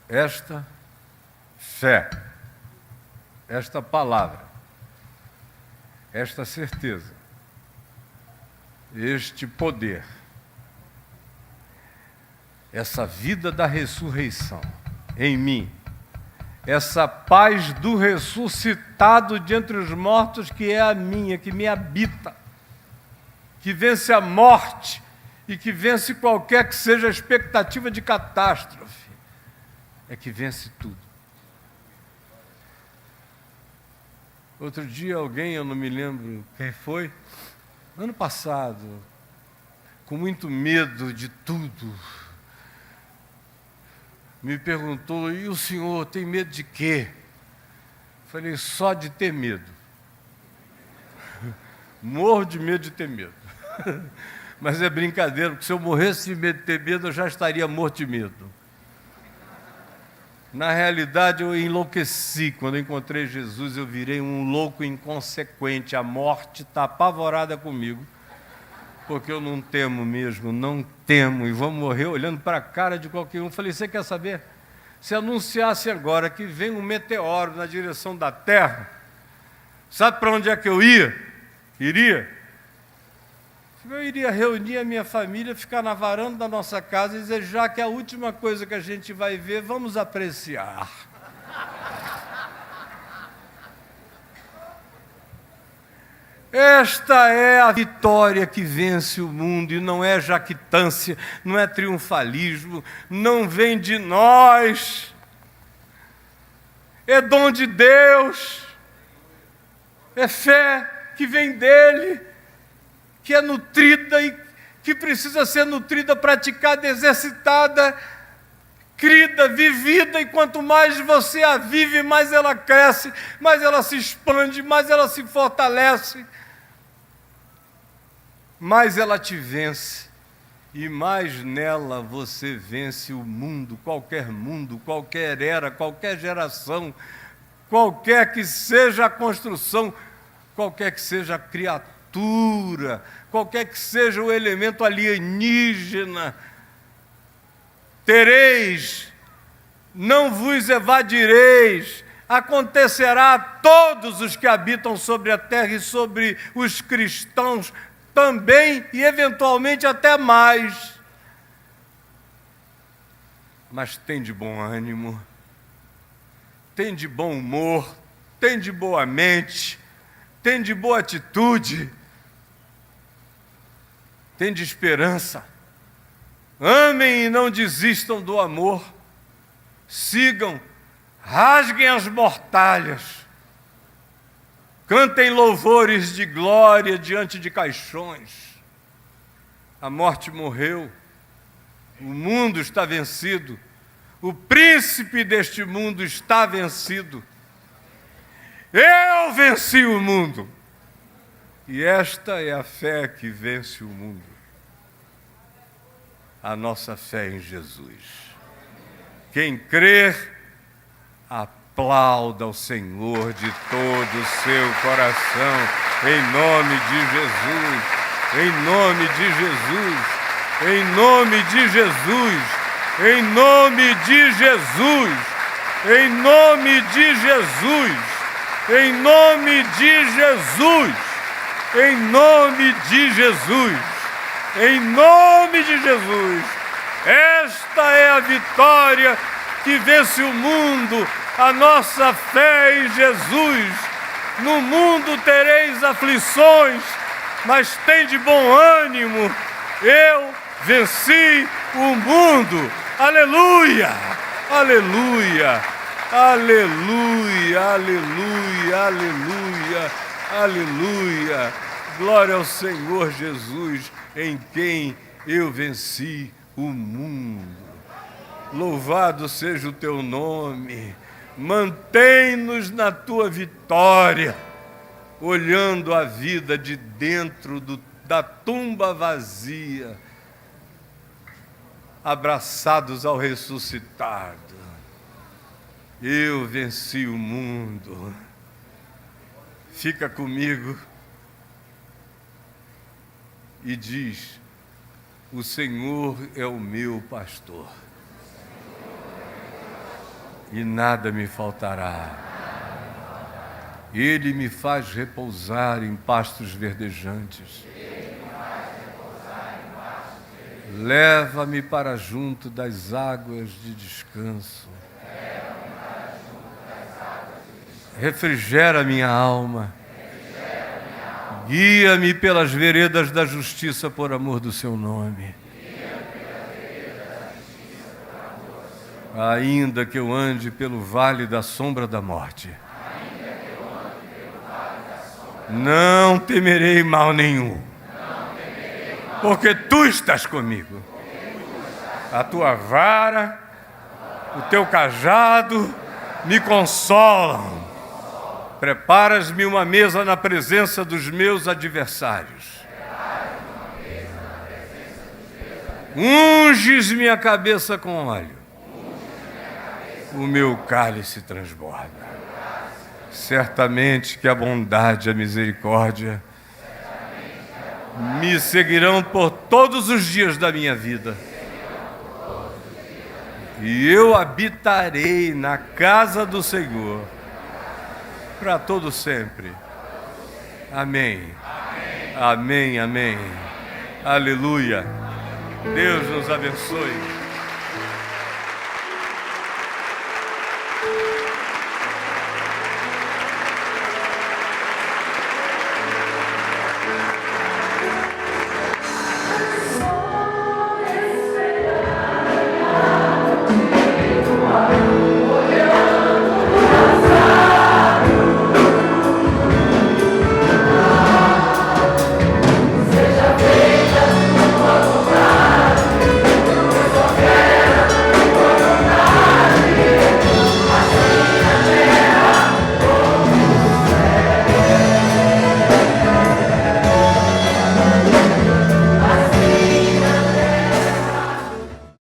Esta fé, esta palavra, esta certeza, este poder, essa vida da ressurreição em mim, essa paz do ressuscitado de entre os mortos que é a minha, que me habita, que vence a morte e que vence qualquer que seja a expectativa de catástrofe, é que vence tudo. Outro dia alguém, eu não me lembro quem foi, ano passado, com muito medo de tudo, me perguntou: e o senhor tem medo de quê? Falei: só de ter medo. Morro de medo de ter medo. Mas é brincadeira, porque se eu morresse de medo de ter medo, eu já estaria morto de medo. Na realidade, eu enlouqueci. Quando eu encontrei Jesus, eu virei um louco inconsequente. A morte está apavorada comigo, porque eu não temo mesmo, não temo, e vou morrer olhando para a cara de qualquer um. Falei: você quer saber? Se anunciasse agora que vem um meteoro na direção da Terra, sabe para onde é que eu iria? Eu iria reunir a minha família, ficar na varanda da nossa casa e dizer: já que é a última coisa que a gente vai ver, vamos apreciar. Esta é a vitória que vence o mundo, e não é jactância, não é triunfalismo, não vem de nós, é dom de Deus, é fé que vem dele, que é nutrida e que precisa ser nutrida, praticada, exercitada, crida, vivida, e quanto mais você a vive, mais ela cresce, mais ela se expande, mais ela se fortalece, mais ela te vence, e mais nela você vence o mundo, qualquer era, qualquer geração, qualquer que seja a construção, qualquer que seja a criatura, qualquer que seja o elemento alienígena. Tereis, não vos evadireis, acontecerá a todos os que habitam sobre a terra e sobre os cristãos também, e eventualmente até mais. Mas tem de bom ânimo, tem de bom humor, tem de boa mente, tem de boa atitude, tem de esperança. Amem e não desistam do amor. Sigam, rasguem as mortalhas. Cantem louvores de glória diante de caixões. A morte morreu. O mundo está vencido. O príncipe deste mundo está vencido. Eu venci o mundo. E esta é a fé que vence o mundo. A nossa fé em Jesus. Quem crer, aplauda o Senhor de todo o seu coração, em nome de Jesus, em nome de Jesus, em nome de Jesus, em nome de Jesus. Em nome de Jesus. Em nome de Jesus. Em nome de Jesus. Em nome de Jesus. Esta é a vitória que vence o mundo, a nossa fé em Jesus. No mundo tereis aflições, mas tende bom ânimo. Eu venci o mundo. Aleluia! Aleluia! Aleluia! Aleluia! Aleluia! Aleluia! Glória ao Senhor Jesus, em quem eu venci o mundo. Louvado seja o teu nome. Mantém-nos na tua vitória, olhando a vida de dentro da tumba vazia, abraçados ao ressuscitado. Eu venci o mundo. Fica comigo e diz: o Senhor é o meu pastor e nada me faltará. Ele me faz repousar em pastos verdejantes. Leva-me para junto das águas de descanso. Refrigera minha alma. Guia-me pelas veredas da justiça por amor do seu nome. Ainda que eu ande pelo vale da sombra da morte, não temerei mal nenhum, porque tu estás comigo. A tua vara, o teu cajado me consolam. Preparas-me uma mesa na presença dos meus adversários. Unges minha cabeça com óleo. O meu cálice transborda. Certamente que a bondade e a misericórdia me seguirão por todos os dias da minha vida. E eu habitarei na casa do Senhor para todo sempre. Amém. Amém, amém. Aleluia. Deus nos abençoe.